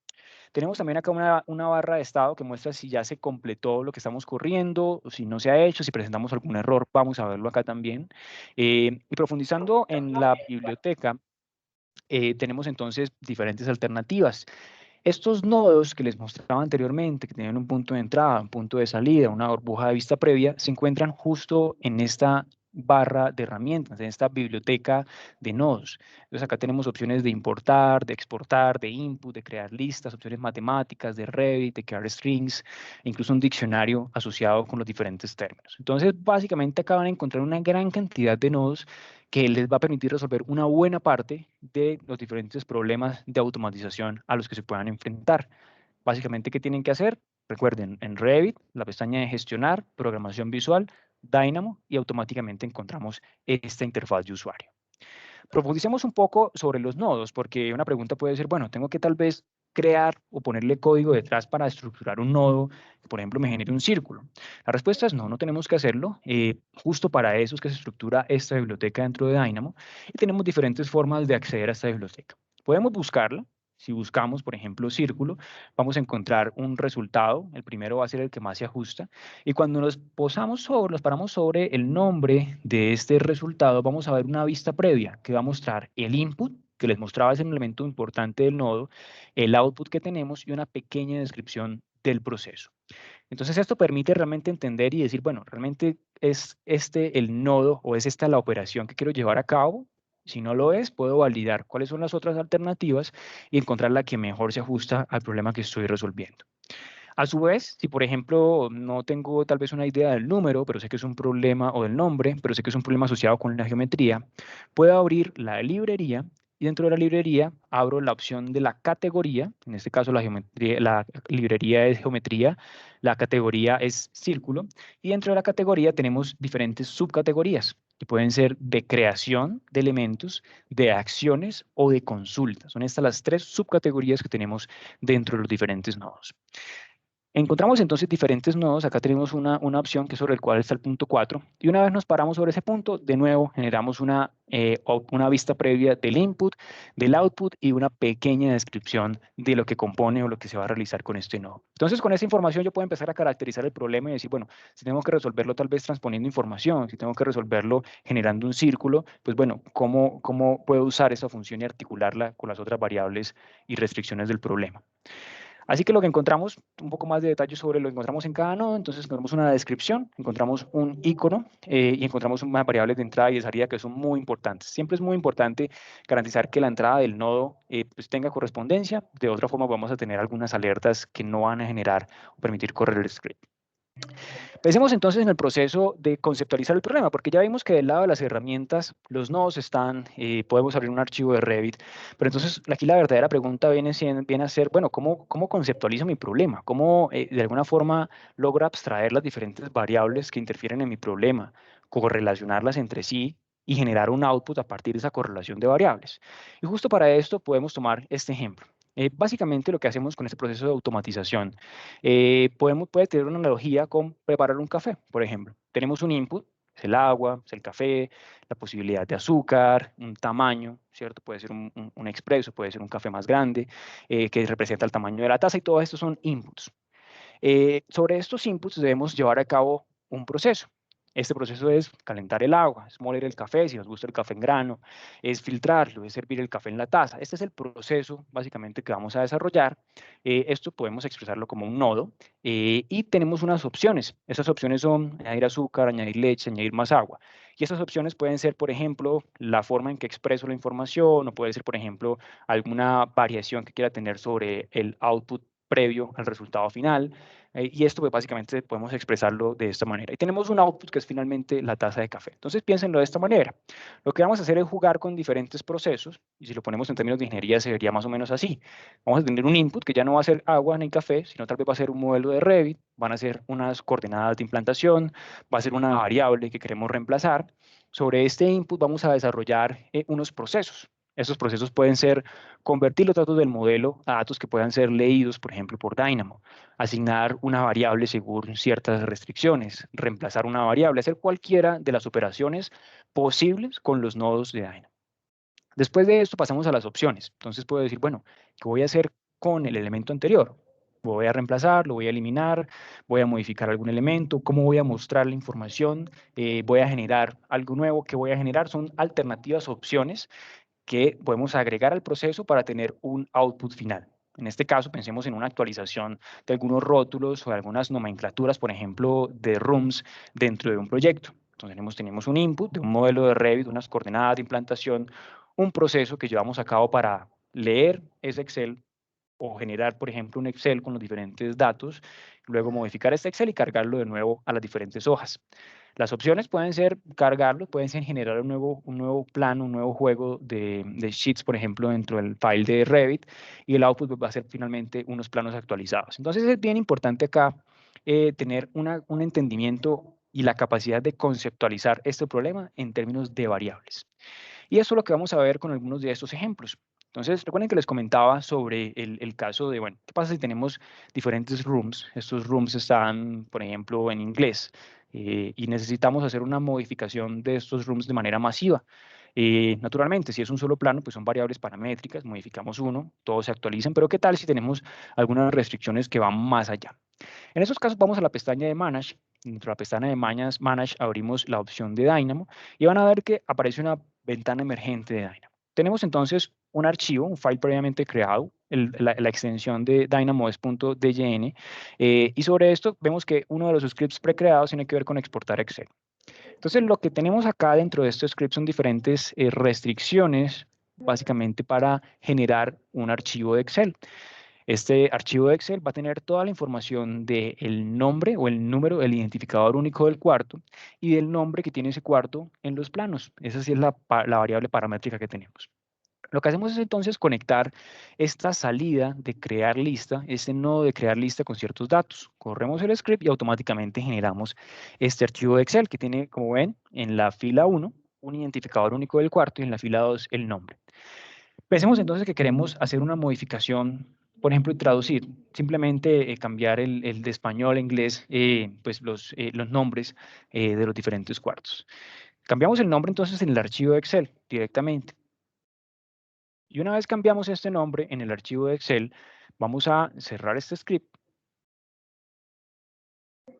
Tenemos también acá una barra de estado que muestra si ya se completó lo que estamos corriendo, o si no se ha hecho, si presentamos algún error, vamos a verlo acá también. Y profundizando en la biblioteca, tenemos entonces diferentes alternativas. Estos nodos que les mostraba anteriormente, que tenían un punto de entrada, un punto de salida, una burbuja de vista previa, se encuentran justo en esta barra de herramientas, en esta biblioteca de nodos. Entonces acá tenemos opciones de importar, de exportar, de input, de crear listas, opciones matemáticas, de Revit, de crear strings, e incluso un diccionario asociado con los diferentes términos. Entonces básicamente acá van a encontrar una gran cantidad de nodos que les va a permitir resolver una buena parte de los diferentes problemas de automatización a los que se puedan enfrentar. Básicamente, ¿qué tienen que hacer? Recuerden, en Revit, la pestaña de gestionar, programación visual, Dynamo, y automáticamente encontramos esta interfaz de usuario. Profundicemos un poco sobre los nodos, porque una pregunta puede ser, bueno, tengo que tal vez crear o ponerle código detrás para estructurar un nodo, que por ejemplo me genere un círculo. La respuesta es no, no tenemos que hacerlo. Justo para eso es que se estructura esta biblioteca dentro de Dynamo y tenemos diferentes formas de acceder a esta biblioteca. Podemos buscarla. Si buscamos, por ejemplo, círculo, vamos a encontrar un resultado. El primero va a ser el que más se ajusta. Y cuando nos paramos sobre el nombre de este resultado, vamos a ver una vista previa que va a mostrar el input, que les mostraba es un elemento importante del nodo, el output que tenemos y una pequeña descripción del proceso. Entonces esto permite realmente entender y decir, bueno, realmente es este el nodo o es esta la operación que quiero llevar a cabo. Si no lo es, puedo validar cuáles son las otras alternativas y encontrar la que mejor se ajusta al problema que estoy resolviendo. A su vez, si por ejemplo no tengo tal vez una idea del número, pero sé que es un problema, o del nombre, pero sé que es un problema asociado con la geometría, puedo abrir la librería y dentro de la librería abro la opción de la categoría, en este caso la librería es geometría, la categoría es círculo, y dentro de la categoría tenemos diferentes subcategorías que pueden ser de creación de elementos, de acciones o de consultas. Son estas las tres subcategorías que tenemos dentro de los diferentes nodos. Encontramos entonces diferentes nodos. Acá tenemos una opción que es sobre el cual está el punto 4. Y una vez nos paramos sobre ese punto, de nuevo generamos una vista previa del input, del output y una pequeña descripción de lo que compone o lo que se va a realizar con este nodo. Entonces, con esa información yo puedo empezar a caracterizar el problema y decir, bueno, si tengo que resolverlo tal vez transponiendo información, si tengo que resolverlo generando un círculo, pues bueno, ¿cómo puedo usar esa función y articularla con las otras variables y restricciones del problema? Así que lo que encontramos, un poco más de detalle sobre lo que encontramos en cada nodo, entonces encontramos una descripción, encontramos un icono y encontramos unas variables de entrada y de salida que son muy importantes. Siempre es muy importante garantizar que la entrada del nodo pues tenga correspondencia, de otra forma vamos a tener algunas alertas que no van a generar o permitir correr el script. Pensemos entonces en el proceso de conceptualizar el problema, porque ya vimos que del lado de las herramientas, los nodos están, podemos abrir un archivo de Revit, pero entonces aquí la verdadera pregunta viene a ser, bueno, ¿cómo conceptualizo mi problema? ¿Cómo de alguna forma logro abstraer las diferentes variables que interfieren en mi problema, correlacionarlas entre sí y generar un output a partir de esa correlación de variables? Y justo para esto podemos tomar este ejemplo. Básicamente lo que hacemos con este proceso de automatización puede tener una analogía con preparar un café, por ejemplo. Tenemos un input, es el agua, es el café, la posibilidad de azúcar, un tamaño, ¿cierto? Puede ser un expreso, puede ser un café más grande, que representa el tamaño de la taza, y todos estos son inputs. Sobre estos inputs debemos llevar a cabo un proceso. Este proceso es calentar el agua, es moler el café, si nos gusta el café en grano, es filtrarlo, es servir el café en la taza. Este es el proceso básicamente que vamos a desarrollar. Esto podemos expresarlo como un nodo y tenemos unas opciones. Esas opciones son añadir azúcar, añadir leche, añadir más agua. Y esas opciones pueden ser, por ejemplo, la forma en que expreso la información o puede ser, por ejemplo, alguna variación que quiera tener sobre el output previo al resultado final. Y esto pues, básicamente podemos expresarlo de esta manera. Y tenemos un output que es finalmente la taza de café. Entonces piénsenlo de esta manera. Lo que vamos a hacer es jugar con diferentes procesos, y si lo ponemos en términos de ingeniería se vería más o menos así. Vamos a tener un input que ya no va a ser agua ni café, sino tal vez va a ser un modelo de Revit, van a ser unas coordenadas de implantación, va a ser una variable que queremos reemplazar. Sobre este input vamos a desarrollar unos procesos. Estos procesos pueden ser convertir los datos del modelo a datos que puedan ser leídos, por ejemplo, por Dynamo, asignar una variable según ciertas restricciones, reemplazar una variable, hacer cualquiera de las operaciones posibles con los nodos de Dynamo. Después de esto pasamos a las opciones. Entonces puedo decir, bueno, ¿qué voy a hacer con el elemento anterior? Voy a reemplazar, lo voy a eliminar, voy a modificar algún elemento, cómo voy a mostrar la información, voy a generar algo nuevo, ¿qué voy a generar? Son alternativas opciones que podemos agregar al proceso para tener un output final. En este caso, pensemos en una actualización de algunos rótulos o de algunas nomenclaturas, por ejemplo, de rooms dentro de un proyecto. Entonces, tenemos un input de un modelo de Revit, unas coordenadas de implantación, un proceso que llevamos a cabo para leer ese Excel o generar, por ejemplo, un Excel con los diferentes datos, luego modificar este Excel y cargarlo de nuevo a las diferentes hojas. Las opciones pueden ser cargarlo, pueden ser generar un nuevo plano, un nuevo juego de sheets, por ejemplo, dentro del file de Revit, y el output va a ser finalmente unos planos actualizados. Entonces es bien importante acá tener un entendimiento y la capacidad de conceptualizar este problema en términos de variables. Y eso es lo que vamos a ver con algunos de estos ejemplos. Entonces, recuerden que les comentaba sobre el caso de, bueno, ¿qué pasa si tenemos diferentes rooms? Estos rooms están, por ejemplo, en inglés y necesitamos hacer una modificación de estos rooms de manera masiva. Naturalmente, si es un solo plano, pues son variables paramétricas, modificamos uno, todos se actualizan, pero ¿qué tal si tenemos algunas restricciones que van más allá? En esos casos vamos a la pestaña de Manage. Dentro de la pestaña de Manage abrimos la opción de Dynamo y van a ver que aparece una ventana emergente de Dynamo. Tenemos entonces un archivo, un file previamente creado, la extensión de Dynamo es .dyn, y sobre esto vemos que uno de los scripts precreados tiene que ver con exportar Excel. Entonces lo que tenemos acá dentro de estos scripts son diferentes restricciones básicamente para generar un archivo de Excel. Este archivo de Excel va a tener toda la información del nombre o el número, el identificador único del cuarto y del nombre que tiene ese cuarto en los planos. Esa sí es la variable paramétrica que tenemos. Lo que hacemos es entonces conectar esta salida de crear lista, este nodo de crear lista con ciertos datos. Corremos el script y automáticamente generamos este archivo de Excel que tiene, como ven, en la fila 1 un identificador único del cuarto y en la fila 2 el nombre. Pensemos entonces que queremos hacer una modificación por ejemplo, traducir, simplemente cambiar el de español a inglés, pues los nombres de los diferentes cuartos. Cambiamos el nombre entonces en el archivo de Excel directamente. Y una vez cambiamos este nombre en el archivo de Excel, vamos a cerrar este script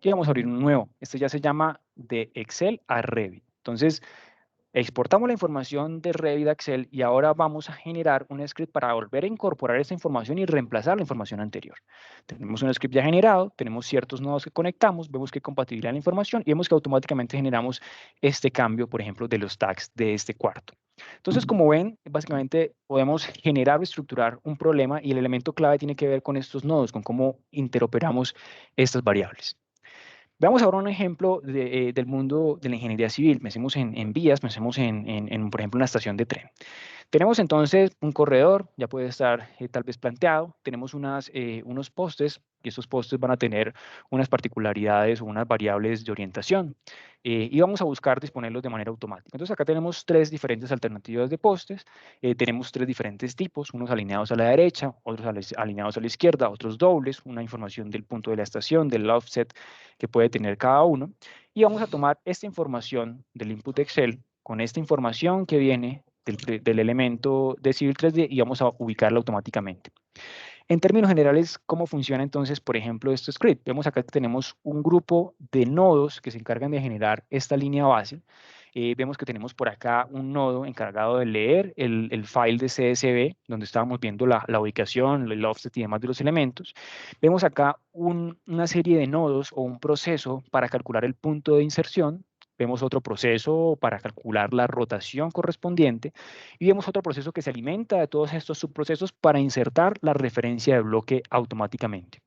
y vamos a abrir un nuevo. Este ya se llama de Excel a Revit. Entonces, exportamos la información de Revit a Excel y ahora vamos a generar un script para volver a incorporar esta información y reemplazar la información anterior. Tenemos un script ya generado, tenemos ciertos nodos que conectamos, vemos que compatibilidad la información y vemos que automáticamente generamos este cambio, por ejemplo, de los tags de este cuarto. Entonces, como ven, básicamente podemos generar o estructurar un problema y el elemento clave tiene que ver con estos nodos, con cómo interoperamos estas variables. Veamos ahora un ejemplo del mundo de la ingeniería civil. Pensemos en vías, pensemos por ejemplo, una estación de tren. Tenemos entonces un corredor, ya puede estar tal vez planteado. Tenemos unos postes y estos postes van a tener unas particularidades o unas variables de orientación. Y vamos a buscar disponerlos de manera automática. Entonces acá tenemos tres diferentes alternativas de postes. Tenemos tres diferentes tipos, unos alineados a la derecha, otros alineados a la izquierda, otros dobles, una información del punto de la estación, del offset que puede tener cada uno. Y vamos a tomar esta información del input Excel con esta información que viene del elemento de Civil 3D y vamos a ubicarla automáticamente. En términos generales, ¿cómo funciona entonces, por ejemplo, este script? Vemos acá que tenemos un grupo de nodos que se encargan de generar esta línea base. Vemos que tenemos por acá un nodo encargado de leer el file de CSV, donde estábamos viendo la ubicación, el offset y demás de los elementos. Vemos acá una serie de nodos o un proceso para calcular el punto de inserción. Vemos otro proceso para calcular la rotación correspondiente y vemos otro proceso que se alimenta de todos estos subprocesos para insertar la referencia de bloque automáticamente.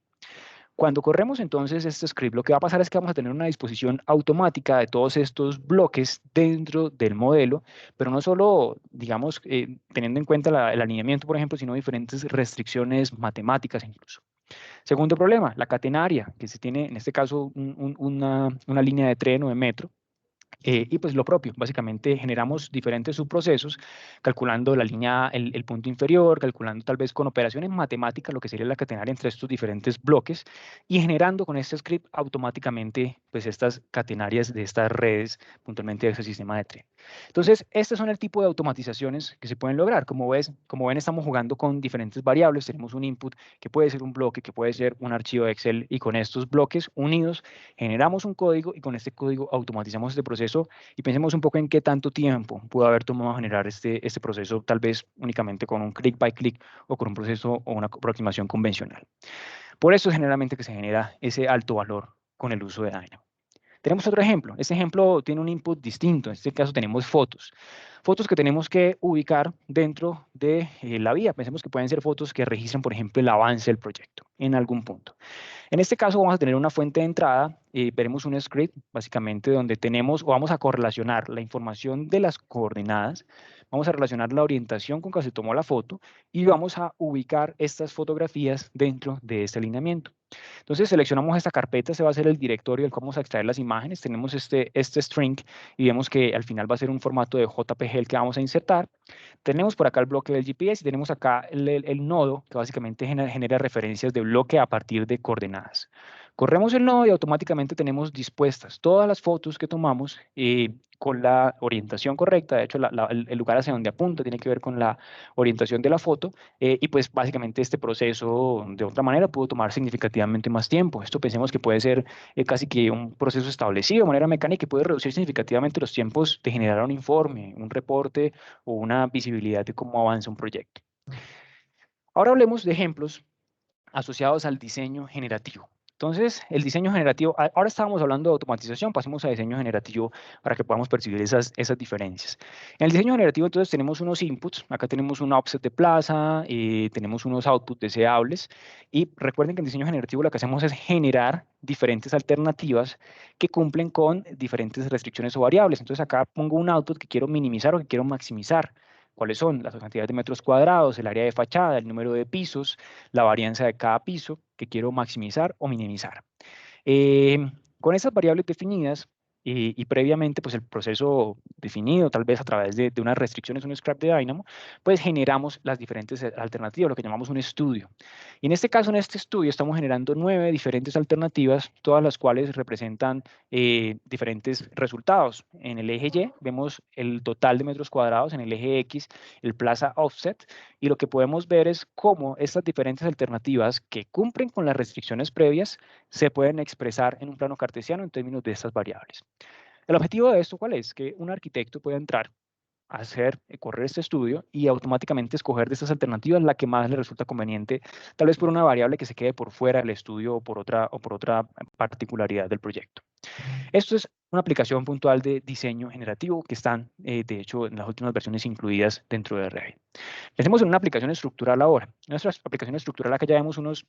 Cuando corremos entonces este script, lo que va a pasar es que vamos a tener una disposición automática de todos estos bloques dentro del modelo, pero no solo, digamos, teniendo en cuenta el alineamiento, por ejemplo, sino diferentes restricciones matemáticas incluso. Segundo problema, la catenaria, que se tiene en este caso una línea de tren o de metro. Y pues lo propio, básicamente generamos diferentes subprocesos, calculando la línea, el punto inferior, calculando tal vez con operaciones matemáticas lo que sería la catenaria entre estos diferentes bloques y generando con este script automáticamente pues estas catenarias de estas redes, puntualmente de ese sistema de tren. Entonces, estos son el tipo de automatizaciones que se pueden lograr. Como ven, estamos jugando con diferentes variables, tenemos un input que puede ser un bloque, que puede ser un archivo de Excel y con estos bloques unidos generamos un código y con este código automatizamos este proceso y pensemos un poco en qué tanto tiempo pudo haber tomado generar este proceso, tal vez únicamente con un click by click o con un proceso o una aproximación convencional. Por eso es generalmente que se genera ese alto valor con el uso de Dynamo. Tenemos otro ejemplo. Este ejemplo tiene un input distinto. En este caso tenemos fotos. Fotos que tenemos que ubicar dentro de la vía. Pensemos que pueden ser fotos que registran, por ejemplo, el avance del proyecto en algún punto. En este caso vamos a tener una fuente de entrada, veremos un script básicamente donde tenemos o vamos a correlacionar la información de las coordenadas, vamos a relacionar la orientación con que se tomó la foto y vamos a ubicar estas fotografías dentro de este alineamiento. Entonces seleccionamos esta carpeta, se va a ser el directorio del cual vamos a extraer las imágenes, tenemos este string y vemos que al final va a ser un formato de JPG el que vamos a insertar. Tenemos por acá el bloque del GPS y tenemos acá el nodo que básicamente genera referencias de bloque a partir de coordenadas. Corremos el nodo y automáticamente tenemos dispuestas todas las fotos que tomamos con la orientación correcta. De hecho, el lugar hacia donde apunta tiene que ver con la orientación de la foto y pues básicamente este proceso de otra manera pudo tomar significativamente más tiempo. Esto pensemos que puede ser casi que un proceso establecido de manera mecánica y puede reducir significativamente los tiempos de generar un informe, un reporte o una visibilidad de cómo avanza un proyecto. Ahora hablemos de ejemplos asociados al diseño generativo. Entonces, el diseño generativo, ahora estábamos hablando de automatización, pasemos a diseño generativo para que podamos percibir esas diferencias. En el diseño generativo, entonces, tenemos unos inputs, acá tenemos un offset de plaza, tenemos unos outputs deseables, y recuerden que en diseño generativo lo que hacemos es generar diferentes alternativas que cumplen con diferentes restricciones o variables. Entonces, acá pongo un output que quiero minimizar o que quiero maximizar. ¿Cuáles son? Las cantidades de metros cuadrados, el área de fachada, el número de pisos, la varianza de cada piso que quiero maximizar o minimizar. Con esas variables definidas, y previamente pues el proceso definido, tal vez a través de unas restricciones, un scrap de Dynamo, pues generamos las diferentes alternativas, lo que llamamos un estudio. Y en este caso, en este estudio, estamos generando 9 diferentes alternativas, todas las cuales representan diferentes resultados. En el eje Y vemos el total de metros cuadrados, en el eje X el plaza offset, y lo que podemos ver es cómo estas diferentes alternativas que cumplen con las restricciones previas se pueden expresar en un plano cartesiano en términos de estas variables. El objetivo de esto, ¿cuál es? Que un arquitecto pueda entrar, hacer, correr este estudio y automáticamente escoger de estas alternativas la que más le resulta conveniente, tal vez por una variable que se quede por fuera del estudio o por otra particularidad del proyecto. Esto es una aplicación puntual de diseño generativo que están, de hecho, en las últimas versiones incluidas dentro de Revit. Pensemos en una aplicación estructural ahora. En nuestra aplicación estructural acá ya vemos unos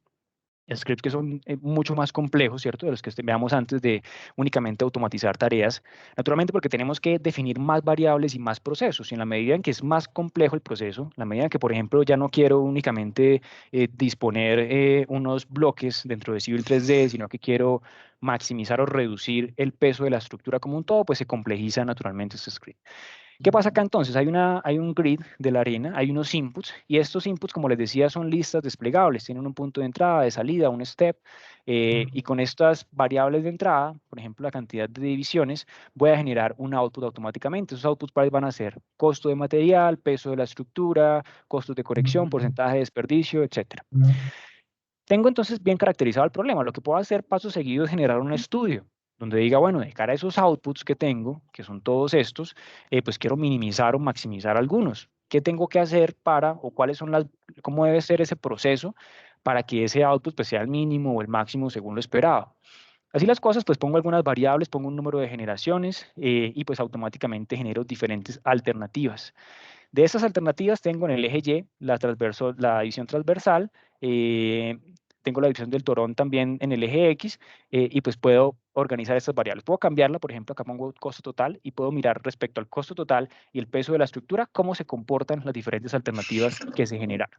scripts que son mucho más complejos, ¿cierto? De los que veamos antes de únicamente automatizar tareas. Naturalmente porque tenemos que definir más variables y más procesos. Y en la medida en que es más complejo el proceso, en la medida en que, por ejemplo, ya no quiero únicamente disponer unos bloques dentro de Civil 3D, sino que quiero maximizar o reducir el peso de la estructura como un todo, pues se complejiza naturalmente este script. ¿Qué pasa acá entonces? Hay un grid de la arena, hay unos inputs, y estos inputs, como les decía, son listas desplegables. Tienen un punto de entrada, de salida, un step, y con estas variables de entrada, por ejemplo, la cantidad de divisiones, voy a generar un output automáticamente. Esos outputs ¿cuáles van a ser? Costo de material, peso de la estructura, costos de corrección, porcentaje de desperdicio, etcétera. Tengo entonces bien caracterizado el problema. Lo que puedo hacer paso seguido es generar un estudio donde diga, bueno, de cara a esos outputs que tengo, que son todos estos, pues quiero minimizar o maximizar algunos. ¿Qué tengo que hacer para, o cuáles son cómo debe ser ese proceso para que ese output pues, sea el mínimo o el máximo según lo esperado? Así las cosas, pues pongo algunas variables, pongo un número de generaciones y pues automáticamente genero diferentes alternativas. De esas alternativas tengo en el eje Y la división transversal, eh, tengo la división del torón también en el eje X y pues puedo organizar estas variables. Puedo cambiarla, por ejemplo, acá pongo costo total y puedo mirar respecto al costo total y el peso de la estructura cómo se comportan las diferentes alternativas que se generan.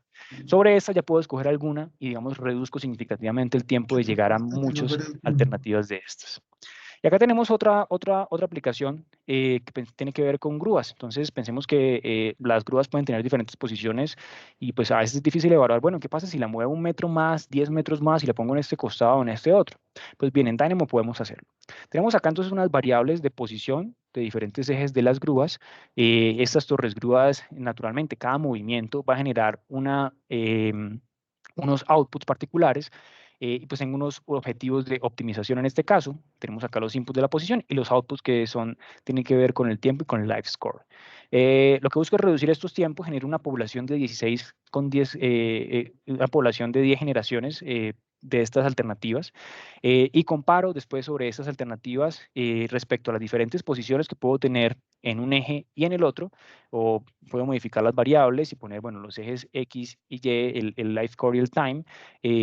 Sobre esta ya puedo escoger alguna y, digamos, reduzco significativamente el tiempo de llegar a muchas alternativas de estas. Y acá tenemos otra aplicación que tiene que ver con grúas. Entonces, pensemos que las grúas pueden tener diferentes posiciones y pues a veces es difícil evaluar, bueno, ¿qué pasa si la muevo 1 metro más, 10 metros más y la pongo en este costado o en este otro? Pues bien, en Dynamo podemos hacerlo. Tenemos acá entonces unas variables de posición de diferentes ejes de las grúas. Estas torres grúas, naturalmente, cada movimiento va a generar unos outputs particulares y pues tengo unos objetivos de optimización en este caso. Tenemos acá los inputs de la posición y los outputs que tienen que ver con el tiempo y con el life score. Lo que busco es reducir estos tiempos, generar una población de 16 con 10, una población de 10 generaciones de estas alternativas y comparo después sobre estas alternativas respecto a las diferentes posiciones que puedo tener en un eje y en el otro, o puedo modificar las variables y poner, bueno, los ejes X y Y, el life score y el time,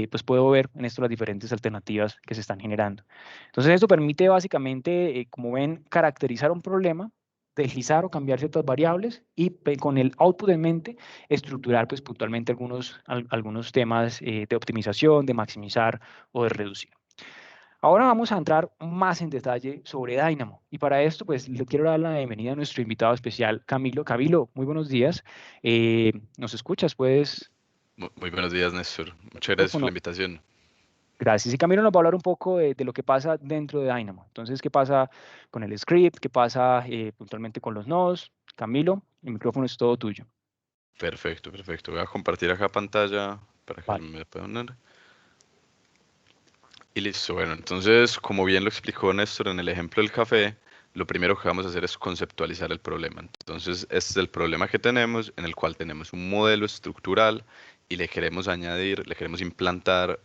pues puedo ver en esto las diferentes alternativas que se están generando. Entonces esto permite básicamente, como ven, caracterizar un problema, deslizar o cambiar ciertas variables y con el output en mente estructurar pues puntualmente algunos temas de optimización, de maximizar o de reducir. Ahora vamos a entrar más en detalle sobre Dynamo y para esto pues le quiero dar la bienvenida a nuestro invitado especial Camilo. Camilo, muy buenos días. ¿Nos escuchas? Puedes Muy buenos días, Néstor. Muchas gracias por la micrófono. invitación. Gracias. Y Camilo nos va a hablar un poco de lo que pasa dentro de Dynamo. Entonces, ¿qué pasa con el script? ¿Qué pasa puntualmente con los nodos? Camilo, el micrófono es todo tuyo. Perfecto, perfecto. Voy a compartir acá pantalla para que Vale. me puedan ver. Y listo. Bueno, entonces, como bien lo explicó Néstor en el ejemplo del café, lo primero que vamos a hacer es conceptualizar el problema. Entonces, este es el problema que tenemos, en el cual tenemos un modelo estructural y le queremos añadir, le queremos implantar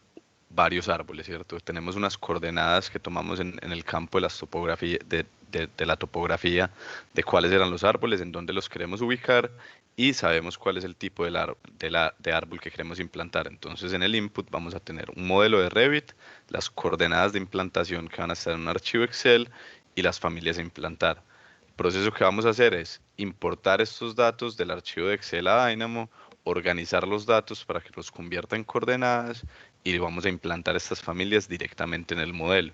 varios árboles, ¿cierto? Tenemos unas coordenadas que tomamos en el campo de, las topografía, de la topografía de cuáles eran los árboles, en dónde los queremos ubicar y sabemos cuál es el tipo de árbol que queremos implantar. Entonces en el input vamos a tener un modelo de Revit, las coordenadas de implantación que van a estar en un archivo Excel y las familias a implantar. El proceso que vamos a hacer es importar estos datos del archivo de Excel a Dynamo, organizar los datos para que los convierta en coordenadas y vamos a implantar estas familias directamente en el modelo.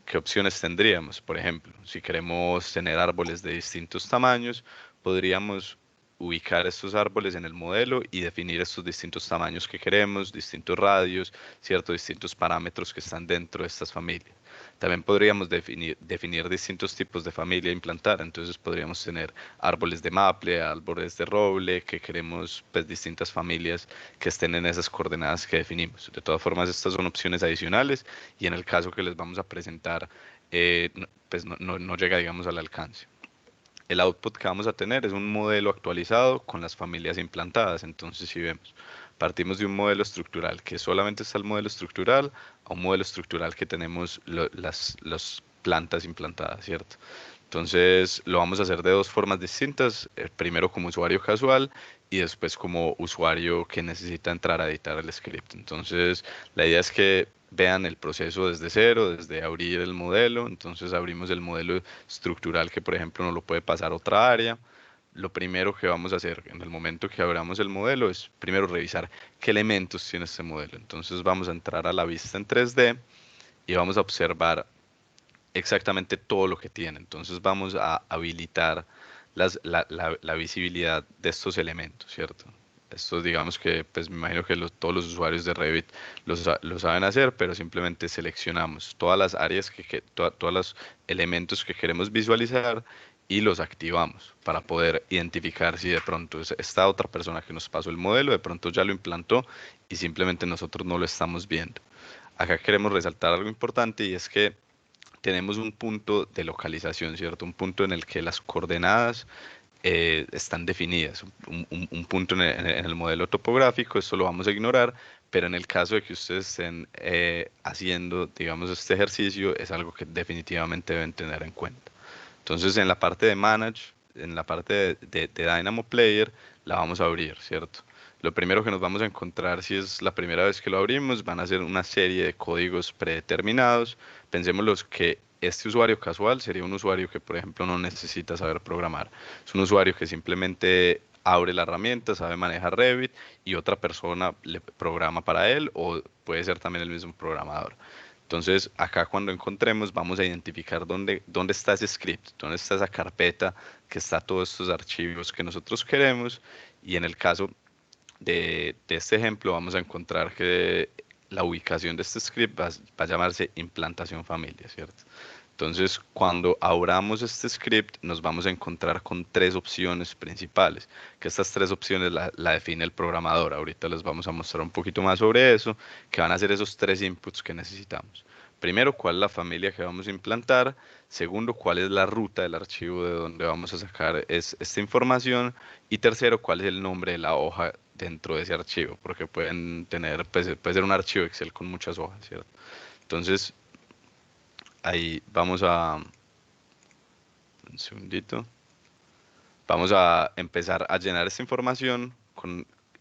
¿qué opciones tendríamos? Por ejemplo, si queremos tener árboles de distintos tamaños, podríamos ubicar estos árboles en el modelo y definir estos distintos tamaños que queremos, distintos radios, ¿cierto? Distintos parámetros que están dentro de estas familias. También podríamos definir distintos tipos de familia a implantar. Entonces podríamos tener árboles de maple, árboles de roble, que queremos pues distintas familias que estén en esas coordenadas que definimos. De todas formas, estas son opciones adicionales y en el caso que les vamos a presentar, pues no llega, digamos, al alcance. El output que vamos a tener es un modelo actualizado con las familias implantadas. Entonces, si vemos, partimos de un modelo estructural que solamente está el modelo estructural a un modelo estructural que tenemos las plantas implantadas, ¿cierto? Entonces, lo vamos a hacer de dos formas distintas. Primero como usuario casual y después como usuario que necesita entrar a editar el script. Entonces, la idea es que vean el proceso desde cero, desde abrir el modelo. Entonces, abrimos el modelo estructural que, por ejemplo, no lo puede pasar a otra área. Lo primero que vamos a hacer en el momento que abramos el modelo es primero revisar qué elementos tiene este modelo. Entonces, vamos a entrar a la vista en 3D y vamos a observar exactamente todo lo que tiene. Entonces vamos a habilitar la visibilidad de estos elementos, ¿cierto? Estos digamos que, pues me imagino que todos los usuarios de Revit lo saben hacer, pero simplemente seleccionamos todas las áreas, todos los elementos que queremos visualizar y los activamos para poder identificar si de pronto esta otra persona que nos pasó el modelo, de pronto ya lo implantó y simplemente nosotros no lo estamos viendo. Acá queremos resaltar algo importante y es que tenemos un punto de localización, ¿cierto? Un punto en el que las coordenadas están definidas, un punto en el modelo topográfico, esto lo vamos a ignorar, pero en el caso de que ustedes estén haciendo, digamos, este ejercicio, es algo que definitivamente deben tener en cuenta. Entonces, en la parte de Manage, en la parte de Dynamo Player, la vamos a abrir, ¿cierto? Lo primero que nos vamos a encontrar si es la primera vez que lo abrimos, van a ser una serie de códigos predeterminados. Pensémoslos que este usuario casual sería un usuario que, por ejemplo, no necesita saber programar. Es un usuario que simplemente abre la herramienta, sabe manejar Revit y otra persona le programa para él o puede ser también el mismo programador. Entonces, acá cuando encontremos, vamos a identificar dónde está ese script, dónde está esa carpeta que está todos estos archivos que nosotros queremos. Y en el caso de este ejemplo, vamos a encontrar que la ubicación de este script va a llamarse implantación familia, ¿cierto? Entonces, cuando abramos este script, nos vamos a encontrar con tres opciones principales, que estas tres opciones la define el programador. Ahorita les vamos a mostrar un poquito más sobre eso, que van a ser esos tres inputs que necesitamos. Primero, cuál es la familia que vamos a implantar. Segundo, cuál es la ruta del archivo de donde vamos a sacar esta información. Y tercero, cuál es el nombre de la hoja dentro de ese archivo, porque pueden tener, pues, puede ser un archivo Excel con muchas hojas, ¿cierto? Entonces, ahí vamos a, un segundito, vamos a empezar a llenar esta información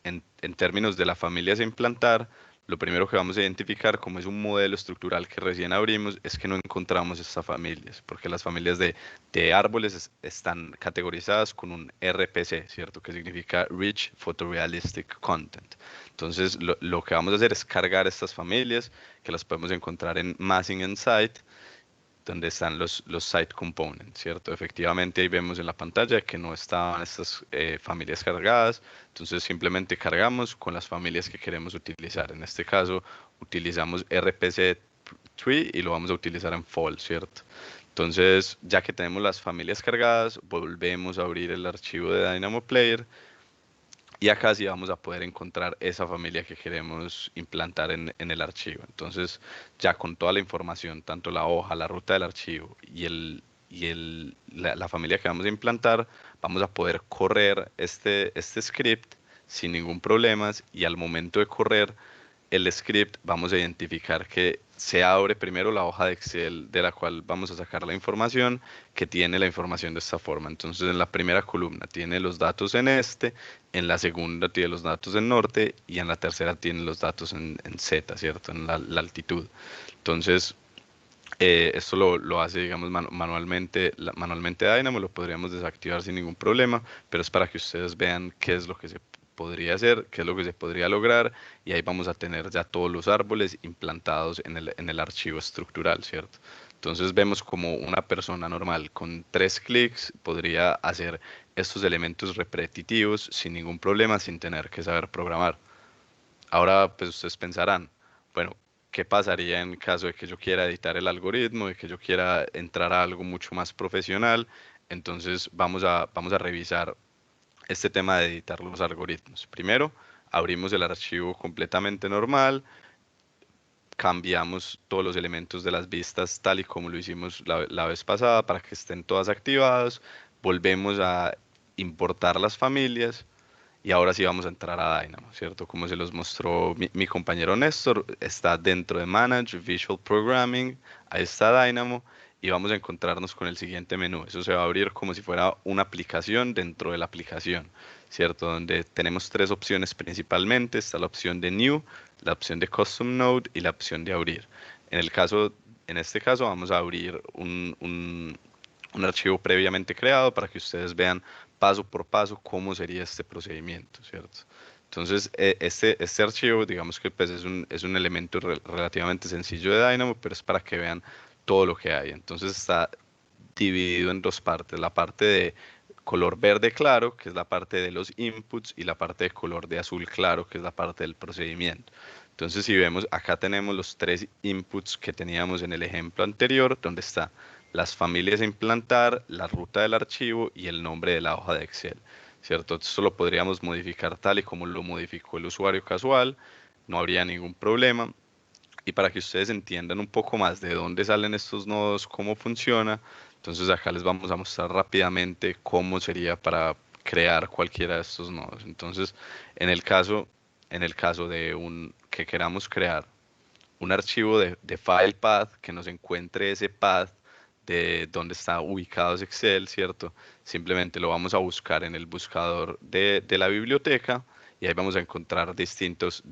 en términos de la familia a implantar. Lo primero que vamos a identificar, como es un modelo estructural que recién abrimos, es que no encontramos estas familias, porque las familias de árboles están categorizadas con un RPC, ¿cierto? Que significa Rich Photorealistic Content. Entonces, lo que vamos a hacer es cargar estas familias, que las podemos encontrar en Massing and Site, donde están los site components, ¿cierto? Efectivamente ahí vemos en la pantalla que no estaban estas familias cargadas, entonces simplemente cargamos con las familias que queremos utilizar. En este caso utilizamos RPC tree y lo vamos a utilizar en fall, ¿cierto? Entonces, ya que tenemos las familias cargadas, volvemos a abrir el archivo de Dynamo Player y acá sí vamos a poder encontrar esa familia que queremos implantar en el archivo. Entonces, ya con toda la información, tanto la hoja, la ruta del archivo la familia que vamos a implantar, vamos a poder correr este script sin ningún problema y al momento de correr el script vamos a identificar que se abre primero la hoja de Excel de la cual vamos a sacar la información, que tiene la información de esta forma. Entonces en la primera columna tiene los datos en la segunda tiene los datos en norte y en la tercera tiene los datos en Z, ¿cierto? En la altitud. Entonces esto lo hace, digamos, manualmente Dynamo, lo podríamos desactivar sin ningún problema, pero es para que ustedes vean qué es lo que se podría hacer, qué es lo que se podría lograr, y ahí vamos a tener ya todos los árboles implantados en el archivo estructural, ¿cierto? Entonces vemos como una persona normal con 3 clics podría hacer estos elementos repetitivos sin ningún problema, sin tener que saber programar. Ahora, pues ustedes pensarán, bueno, ¿qué pasaría en caso de que yo quiera editar el algoritmo, de que yo quiera entrar a algo mucho más profesional? Entonces vamos a revisar este tema de editar los algoritmos. Primero, abrimos el archivo completamente normal, cambiamos todos los elementos de las vistas tal y como lo hicimos la vez pasada para que estén todas activadas, volvemos a importar las familias y ahora sí vamos a entrar a Dynamo, ¿cierto? Como se los mostró mi compañero Néstor, está dentro de Manage, Visual Programming, ahí está Dynamo y vamos a encontrarnos con el siguiente menú. Eso se va a abrir como si fuera una aplicación dentro de la aplicación, ¿cierto? Donde tenemos 3 opciones principalmente. Está la opción de New, la opción de Custom Node y la opción de abrir. En el caso, en este caso vamos a abrir un archivo previamente creado para que ustedes vean paso por paso cómo sería este procedimiento, ¿cierto? Entonces, este archivo, digamos que pues, es un elemento relativamente sencillo de Dynamo, pero es para que vean todo lo que hay. Entonces está dividido en 2 partes, la parte de color verde claro, que es la parte de los inputs, y la parte de color de azul claro, que es la parte del procedimiento. Entonces, si vemos, acá tenemos los 3 inputs que teníamos en el ejemplo anterior, donde está las familias a implantar, la ruta del archivo y el nombre de la hoja de Excel, ¿cierto? Esto lo podríamos modificar tal y como lo modificó el usuario casual, no habría ningún problema. Y para que ustedes entiendan un poco más de dónde salen estos nodos, cómo funciona, entonces acá les vamos a mostrar rápidamente cómo sería para crear cualquiera de estos nodos. Entonces, en el caso, en el caso de que queramos crear un archivo de file path que nos encuentre ese path de dónde está ubicado ese Excel, ¿cierto? Simplemente lo vamos a buscar en el buscador de la biblioteca y ahí vamos a encontrar distintas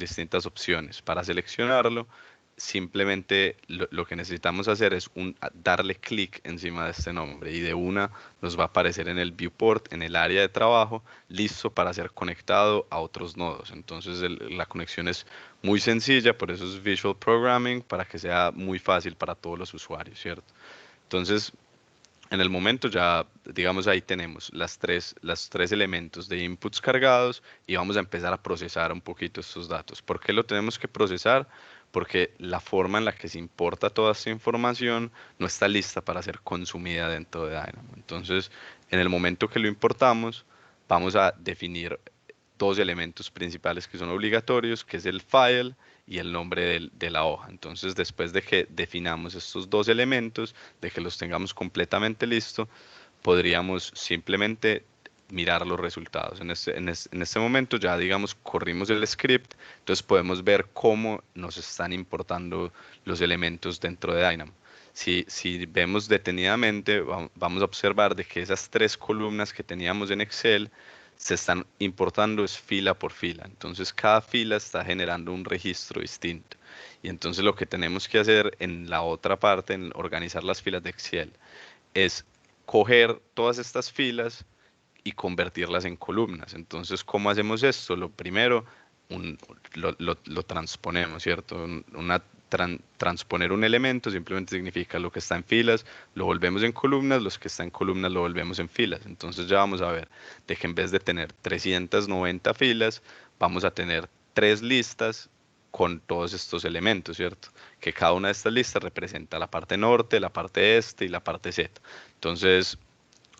opciones. Para seleccionarlo, simplemente lo que necesitamos hacer es darle clic encima de este nombre y de una nos va a aparecer en el viewport, en el área de trabajo, listo para ser conectado a otros nodos. Entonces la conexión es muy sencilla, por eso es Visual Programming, para que sea muy fácil para todos los usuarios, ¿cierto? Entonces, en el momento ya, digamos, ahí tenemos los tres elementos de inputs cargados y vamos a empezar a procesar un poquito estos datos. ¿Por qué lo tenemos que procesar? Porque la forma en la que se importa toda esta información no está lista para ser consumida dentro de Dynamo. Entonces, en el momento que lo importamos, vamos a definir 2 elementos principales que son obligatorios, que es el file y el nombre de la hoja. Entonces, después de que definamos estos 2 elementos, de que los tengamos completamente listos, podríamos simplemente mirar los resultados. En este momento ya, digamos, corrimos el script, entonces podemos ver cómo nos están importando los elementos dentro de Dynamo. Si vemos detenidamente, vamos a observar de que esas 3 columnas que teníamos en Excel se están importando es fila por fila. Entonces cada fila está generando un registro distinto. Y entonces lo que tenemos que hacer en la otra parte, en organizar las filas de Excel, es coger todas estas filas y convertirlas en columnas. Entonces, ¿cómo hacemos esto? Lo primero, lo transponemos, ¿cierto? Transponer un elemento simplemente significa lo que está en filas, lo volvemos en columnas, los que están en columnas lo volvemos en filas. Entonces ya vamos a ver de que en vez de tener 390 filas, vamos a tener 3 listas con todos estos elementos, ¿cierto? Que cada una de estas listas representa la parte norte, la parte este y la parte Z.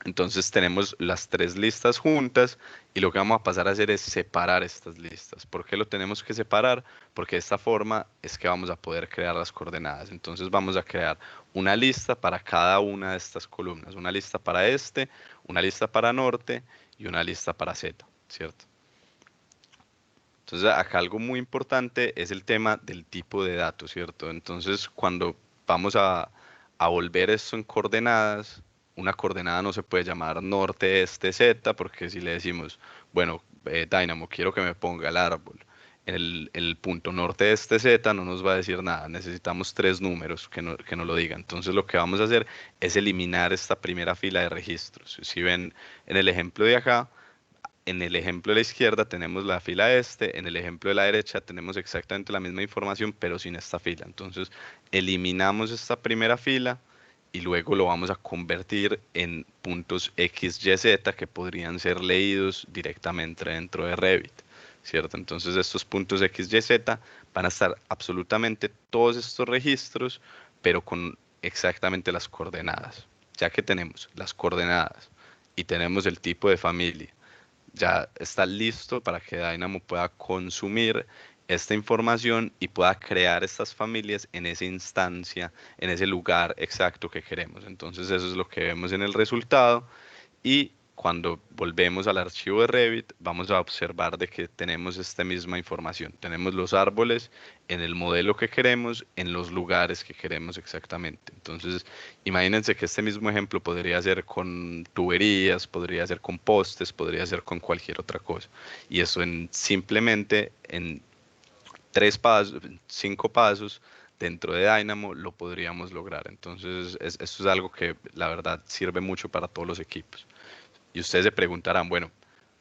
Entonces tenemos las 3 listas juntas y lo que vamos a pasar a hacer es separar estas listas. ¿Por qué lo tenemos que separar? Porque de esta forma es que vamos a poder crear las coordenadas. Entonces vamos a crear una lista para cada una de estas columnas. Una lista para este, una lista para norte y una lista para Z, ¿cierto? Entonces acá algo muy importante es el tema del tipo de datos, ¿cierto? Entonces cuando vamos a volver esto en coordenadas, una coordenada no se puede llamar norte, este, Z, porque si le decimos, bueno, Dynamo, quiero que me ponga el árbol, el punto norte, este, Z, no nos va a decir nada, necesitamos 3 números que no lo digan. Entonces lo que vamos a hacer es eliminar esta primera fila de registros. Si ven en el ejemplo de acá, en el ejemplo de la izquierda tenemos la fila este, en el ejemplo de la derecha tenemos exactamente la misma información, pero sin esta fila. Entonces, eliminamos esta primera fila y luego lo vamos a convertir en puntos X, Y, Z que podrían ser leídos directamente dentro de Revit, ¿cierto? Entonces estos puntos X, Y, Z van a estar absolutamente todos estos registros, pero con exactamente las coordenadas. Ya que tenemos las coordenadas y tenemos el tipo de familia, ya está listo para que Dynamo pueda consumir esta información y pueda crear estas familias en esa instancia, en ese lugar exacto que queremos. Entonces eso es lo que vemos en el resultado y cuando volvemos al archivo de Revit vamos a observar de que tenemos esta misma información. Tenemos los árboles en el modelo que queremos, en los lugares que queremos exactamente. Entonces, imagínense que este mismo ejemplo podría ser con tuberías, podría ser con postes, podría ser con cualquier otra cosa. Y eso en simplemente en 3 pasos, 5 pasos dentro de Dynamo lo podríamos lograr. Entonces, esto es algo que la verdad sirve mucho para todos los equipos. Y ustedes se preguntarán, bueno,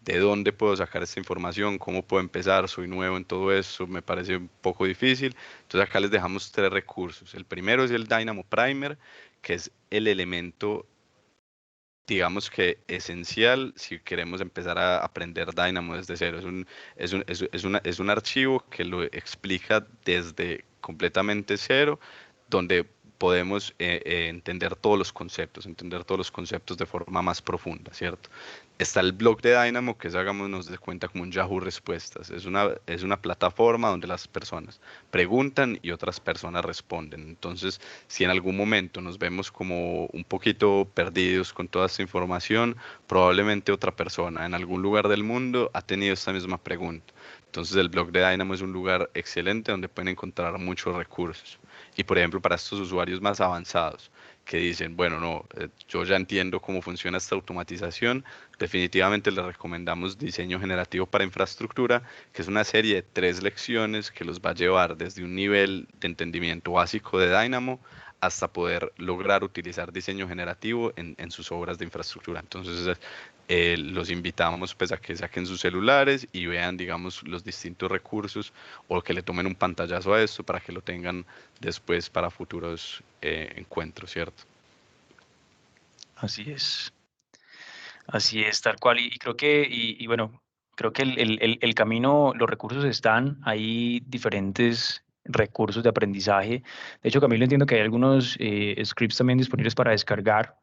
¿de dónde puedo sacar esta información? ¿Cómo puedo empezar? Soy nuevo en todo eso, me parece un poco difícil. Entonces acá les dejamos 3 recursos. El primero es el Dynamo Primer, que es el elemento, digamos que esencial si queremos empezar a aprender Dynamo desde cero. Es un archivo que lo explica desde completamente cero, donde podemos entender todos los conceptos de forma más profunda, ¿cierto? Está el blog de Dynamo, que es, hagámonos de cuenta, como un Yahoo Respuestas. Es una plataforma donde las personas preguntan y otras personas responden. Entonces, si en algún momento nos vemos como un poquito perdidos con toda esta información, probablemente otra persona en algún lugar del mundo ha tenido esta misma pregunta. Entonces, el blog de Dynamo es un lugar excelente donde pueden encontrar muchos recursos. Y, por ejemplo, para estos usuarios más avanzados que dicen, bueno, no, yo ya entiendo cómo funciona esta automatización, definitivamente les recomendamos Diseño Generativo para Infraestructura, que es una serie de 3 lecciones que los va a llevar desde un nivel de entendimiento básico de Dynamo hasta poder lograr utilizar diseño generativo en sus obras de infraestructura. Entonces, los invitamos pues a que saquen sus celulares y vean, digamos, los distintos recursos o que le tomen un pantallazo a esto para que lo tengan después para futuros encuentros, ¿cierto? Así es, tal cual. Y creo que, y bueno, creo que el camino, los recursos están, hay diferentes recursos de aprendizaje. De hecho, Camilo, entiendo que hay algunos scripts también disponibles para descargar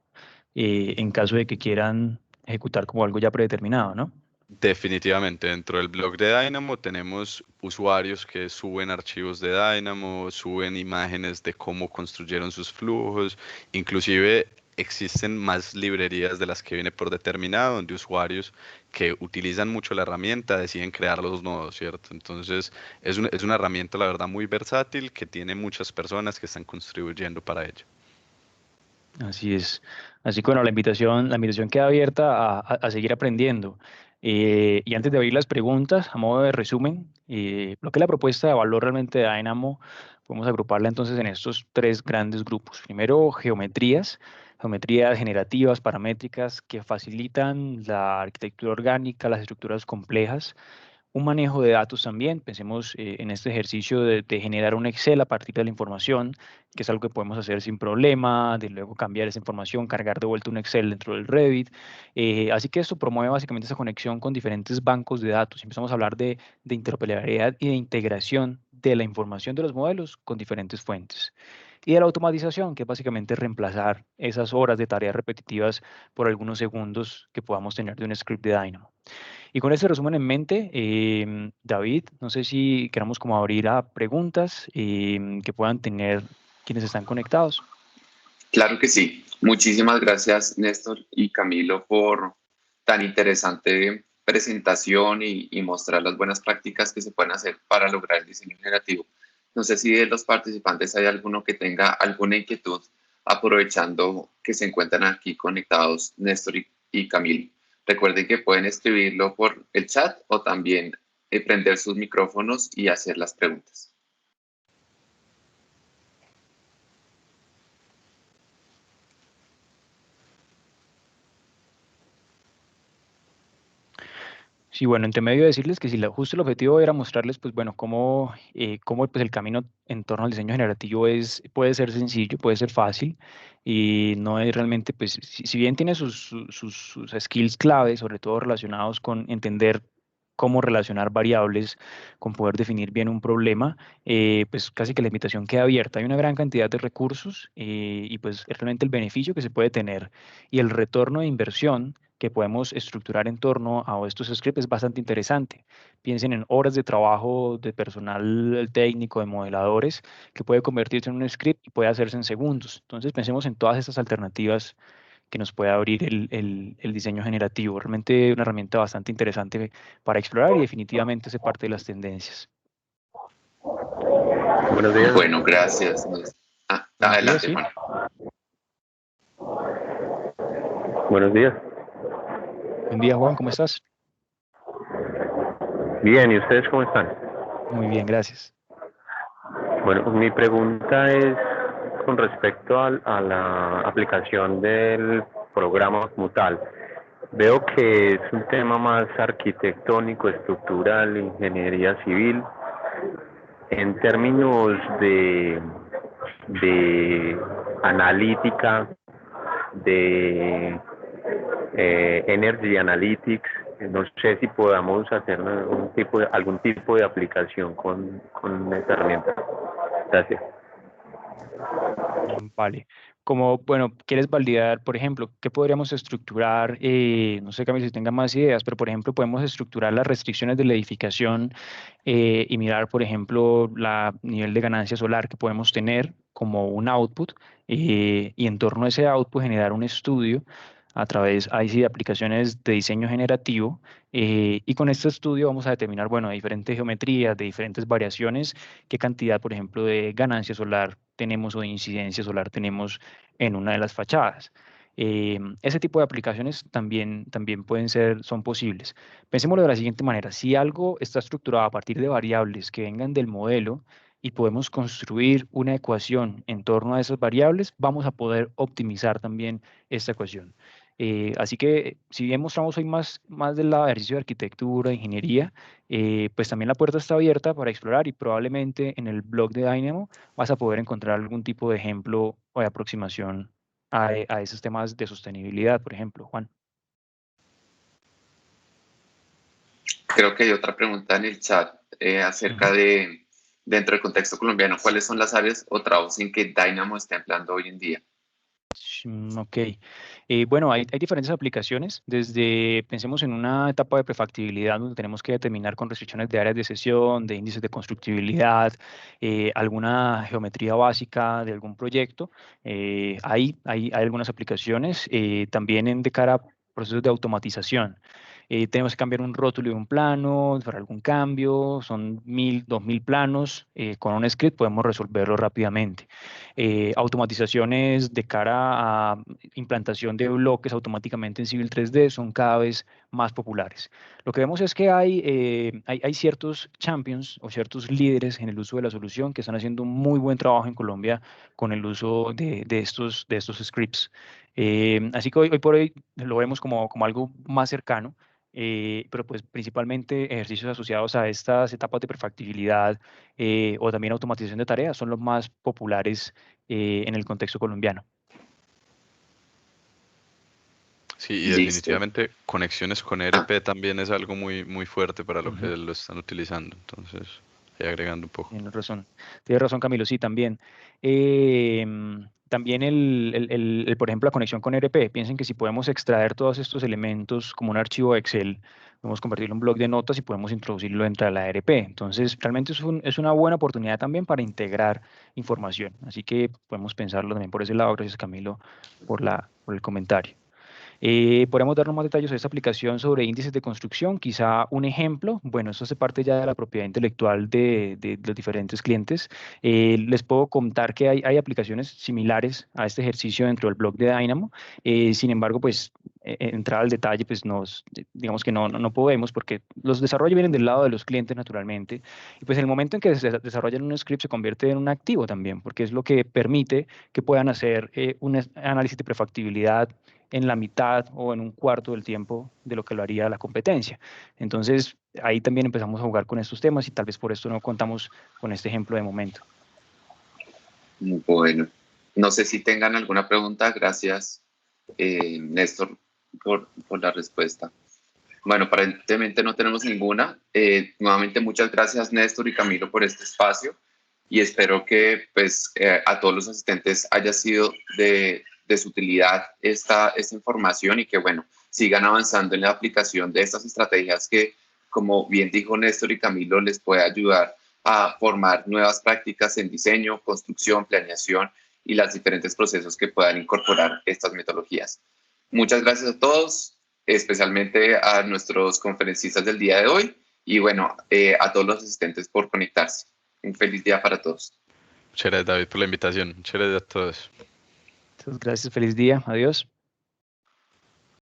en caso de que quieran ejecutar como algo ya predeterminado, ¿no? Definitivamente, dentro del blog de Dynamo tenemos usuarios que suben archivos de Dynamo, suben imágenes de cómo construyeron sus flujos, inclusive existen más librerías de las que viene por determinado, donde usuarios que utilizan mucho la herramienta deciden crear los nodos, ¿cierto? Entonces es una herramienta, la verdad, muy versátil que tiene muchas personas que están contribuyendo para ello. Así es. Así que bueno, la invitación queda abierta a seguir aprendiendo. Y antes de abrir las preguntas, a modo de resumen, lo que es la propuesta de valor realmente de Dynamo, podemos agruparla entonces en estos 3 grandes grupos. Primero, geometrías generativas, paramétricas, que facilitan la arquitectura orgánica, las estructuras complejas. Un manejo de datos también, pensemos en este ejercicio de generar un Excel a partir de la información, que es algo que podemos hacer sin problema, de luego cambiar esa información, cargar de vuelta un Excel dentro del Revit. Así que esto promueve básicamente esa conexión con diferentes bancos de datos. Empezamos a hablar de interoperabilidad y de integración de la información de los modelos con diferentes fuentes. Y de la automatización, que es básicamente reemplazar esas horas de tareas repetitivas por algunos segundos que podamos tener de un script de Dynamo. Y con ese resumen en mente, David, no sé si queramos como abrir a preguntas que puedan tener quienes están conectados. Claro que sí. Muchísimas gracias, Néstor y Camilo, por tan interesante presentación y mostrar las buenas prácticas que se pueden hacer para lograr el diseño generativo. No sé si de los participantes hay alguno que tenga alguna inquietud, aprovechando que se encuentran aquí conectados Néstor y Camilo. Recuerden que pueden escribirlo por el chat o también prender sus micrófonos y hacer las preguntas. Sí, bueno, entre medio de decirles que si justo el objetivo era mostrarles, pues bueno, cómo pues el camino en torno al diseño generativo puede ser sencillo, puede ser fácil y no es realmente, pues si bien tiene sus skills clave, sobre todo relacionados con entender cómo relacionar variables, con poder definir bien un problema, pues casi que la invitación queda abierta. Hay una gran cantidad de recursos y pues realmente el beneficio que se puede tener y el retorno de inversión que podemos estructurar en torno a estos scripts es bastante interesante. Piensen en horas de trabajo de personal técnico, de modeladores, que puede convertirse en un script y puede hacerse en segundos. Entonces pensemos en todas estas alternativas que nos puede abrir el diseño generativo. Realmente una herramienta bastante interesante para explorar y definitivamente hace parte de las tendencias. Buenos días. Bueno, gracias. Buenos días, Adelante, sí. Juan. Buenos días. Buen día, Juan, ¿cómo estás? Bien, ¿y ustedes cómo están? Muy bien, gracias. Bueno, mi pregunta es con respecto a la aplicación del programa como tal. Veo que es un tema más arquitectónico, estructural, ingeniería civil. En términos de analítica, de Energy Analytics, no sé si podamos hacer algún tipo de aplicación con esta herramienta. Gracias. Vale. Como, bueno, quieres validar, por ejemplo, ¿qué podríamos estructurar? No sé, Camilo, si tenga más ideas, pero por ejemplo, podemos estructurar las restricciones de la edificación y mirar, por ejemplo, la nivel de ganancia solar que podemos tener como un output y en torno a ese output generar un estudio a través, ahí sí, de aplicaciones de diseño generativo. Y con este estudio vamos a determinar, bueno, de diferentes geometrías, de diferentes variaciones, qué cantidad, por ejemplo, de ganancia solar tenemos o de incidencia solar tenemos en una de las fachadas. Ese tipo de aplicaciones también son posibles. Pensémoslo de la siguiente manera, si algo está estructurado a partir de variables que vengan del modelo y podemos construir una ecuación en torno a esas variables, vamos a poder optimizar también esta ecuación. Así que si bien mostramos hoy más del lado de ejercicio de arquitectura, ingeniería, pues también la puerta está abierta para explorar y probablemente en el blog de Dynamo vas a poder encontrar algún tipo de ejemplo o de aproximación a esos temas de sostenibilidad, por ejemplo, Juan. Creo que hay otra pregunta en el chat acerca Ujú. de, dentro del contexto colombiano, ¿cuáles son las áreas o trabajos en que Dynamo está empleando hoy en día? Ok. Bueno, hay diferentes aplicaciones. Pensemos en una etapa de prefactibilidad donde tenemos que determinar con restricciones de áreas de sesión, de índices de constructibilidad, alguna geometría básica de algún proyecto. Hay algunas aplicaciones. También de cara a procesos de automatización. Tenemos que cambiar un rótulo y un plano para algún cambio. Son 1000, 2000 planos. Con un script podemos resolverlo rápidamente. Automatizaciones de cara a implantación de bloques automáticamente en Civil 3D son cada vez más populares. Lo que vemos es que hay ciertos champions o ciertos líderes en el uso de la solución que están haciendo un muy buen trabajo en Colombia con el uso de estos scripts. Así que hoy por hoy lo vemos como algo más cercano. Pero pues principalmente ejercicios asociados a estas etapas de prefactibilidad o también automatización de tareas son los más populares en el contexto colombiano. Sí, y Listo. definitivamente conexiones con Ah, ERP también es algo muy, muy fuerte para lo que Ujú. lo están utilizando. Entonces, ahí agregando un poco. Tienes razón, Camilo, sí, también. También por ejemplo, la conexión con ERP. Piensen que si podemos extraer todos estos elementos como un archivo Excel, podemos convertirlo en un bloc de notas y podemos introducirlo dentro de la ERP. Entonces, realmente es una buena oportunidad también para integrar información. Así que podemos pensarlo también por ese lado. Gracias, Camilo, por el comentario. Podemos darnos más detalles de esta aplicación sobre índices de construcción. Quizá un ejemplo, bueno, eso hace parte ya de la propiedad intelectual de los diferentes clientes. Les puedo contar que hay aplicaciones similares a este ejercicio dentro del blog de Dynamo. Sin embargo, pues entrar al detalle, pues digamos que no podemos porque los desarrollos vienen del lado de los clientes naturalmente. Y pues en el momento en que se desarrollan un script se convierte en un activo también, porque es lo que permite que puedan hacer un análisis de prefactibilidad en la mitad o en un cuarto del tiempo de lo que lo haría la competencia. Entonces, ahí también empezamos a jugar con estos temas y tal vez por esto no contamos con este ejemplo de momento. Bueno, no sé si tengan alguna pregunta. Gracias, Néstor, por la respuesta. Bueno, aparentemente no tenemos ninguna. Nuevamente, muchas gracias, Néstor y Camilo, por este espacio y espero que pues, a todos los asistentes haya sido de su utilidad esta información y que, bueno, sigan avanzando en la aplicación de estas estrategias que, como bien dijo Néstor y Camilo, les puede ayudar a formar nuevas prácticas en diseño, construcción, planeación y los diferentes procesos que puedan incorporar estas metodologías. Muchas gracias a todos, especialmente a nuestros conferencistas del día de hoy y bueno, a todos los asistentes por conectarse. Un feliz día para todos. Muchas gracias, David, por la invitación. Muchas gracias a todos. Entonces, gracias, feliz día, adiós.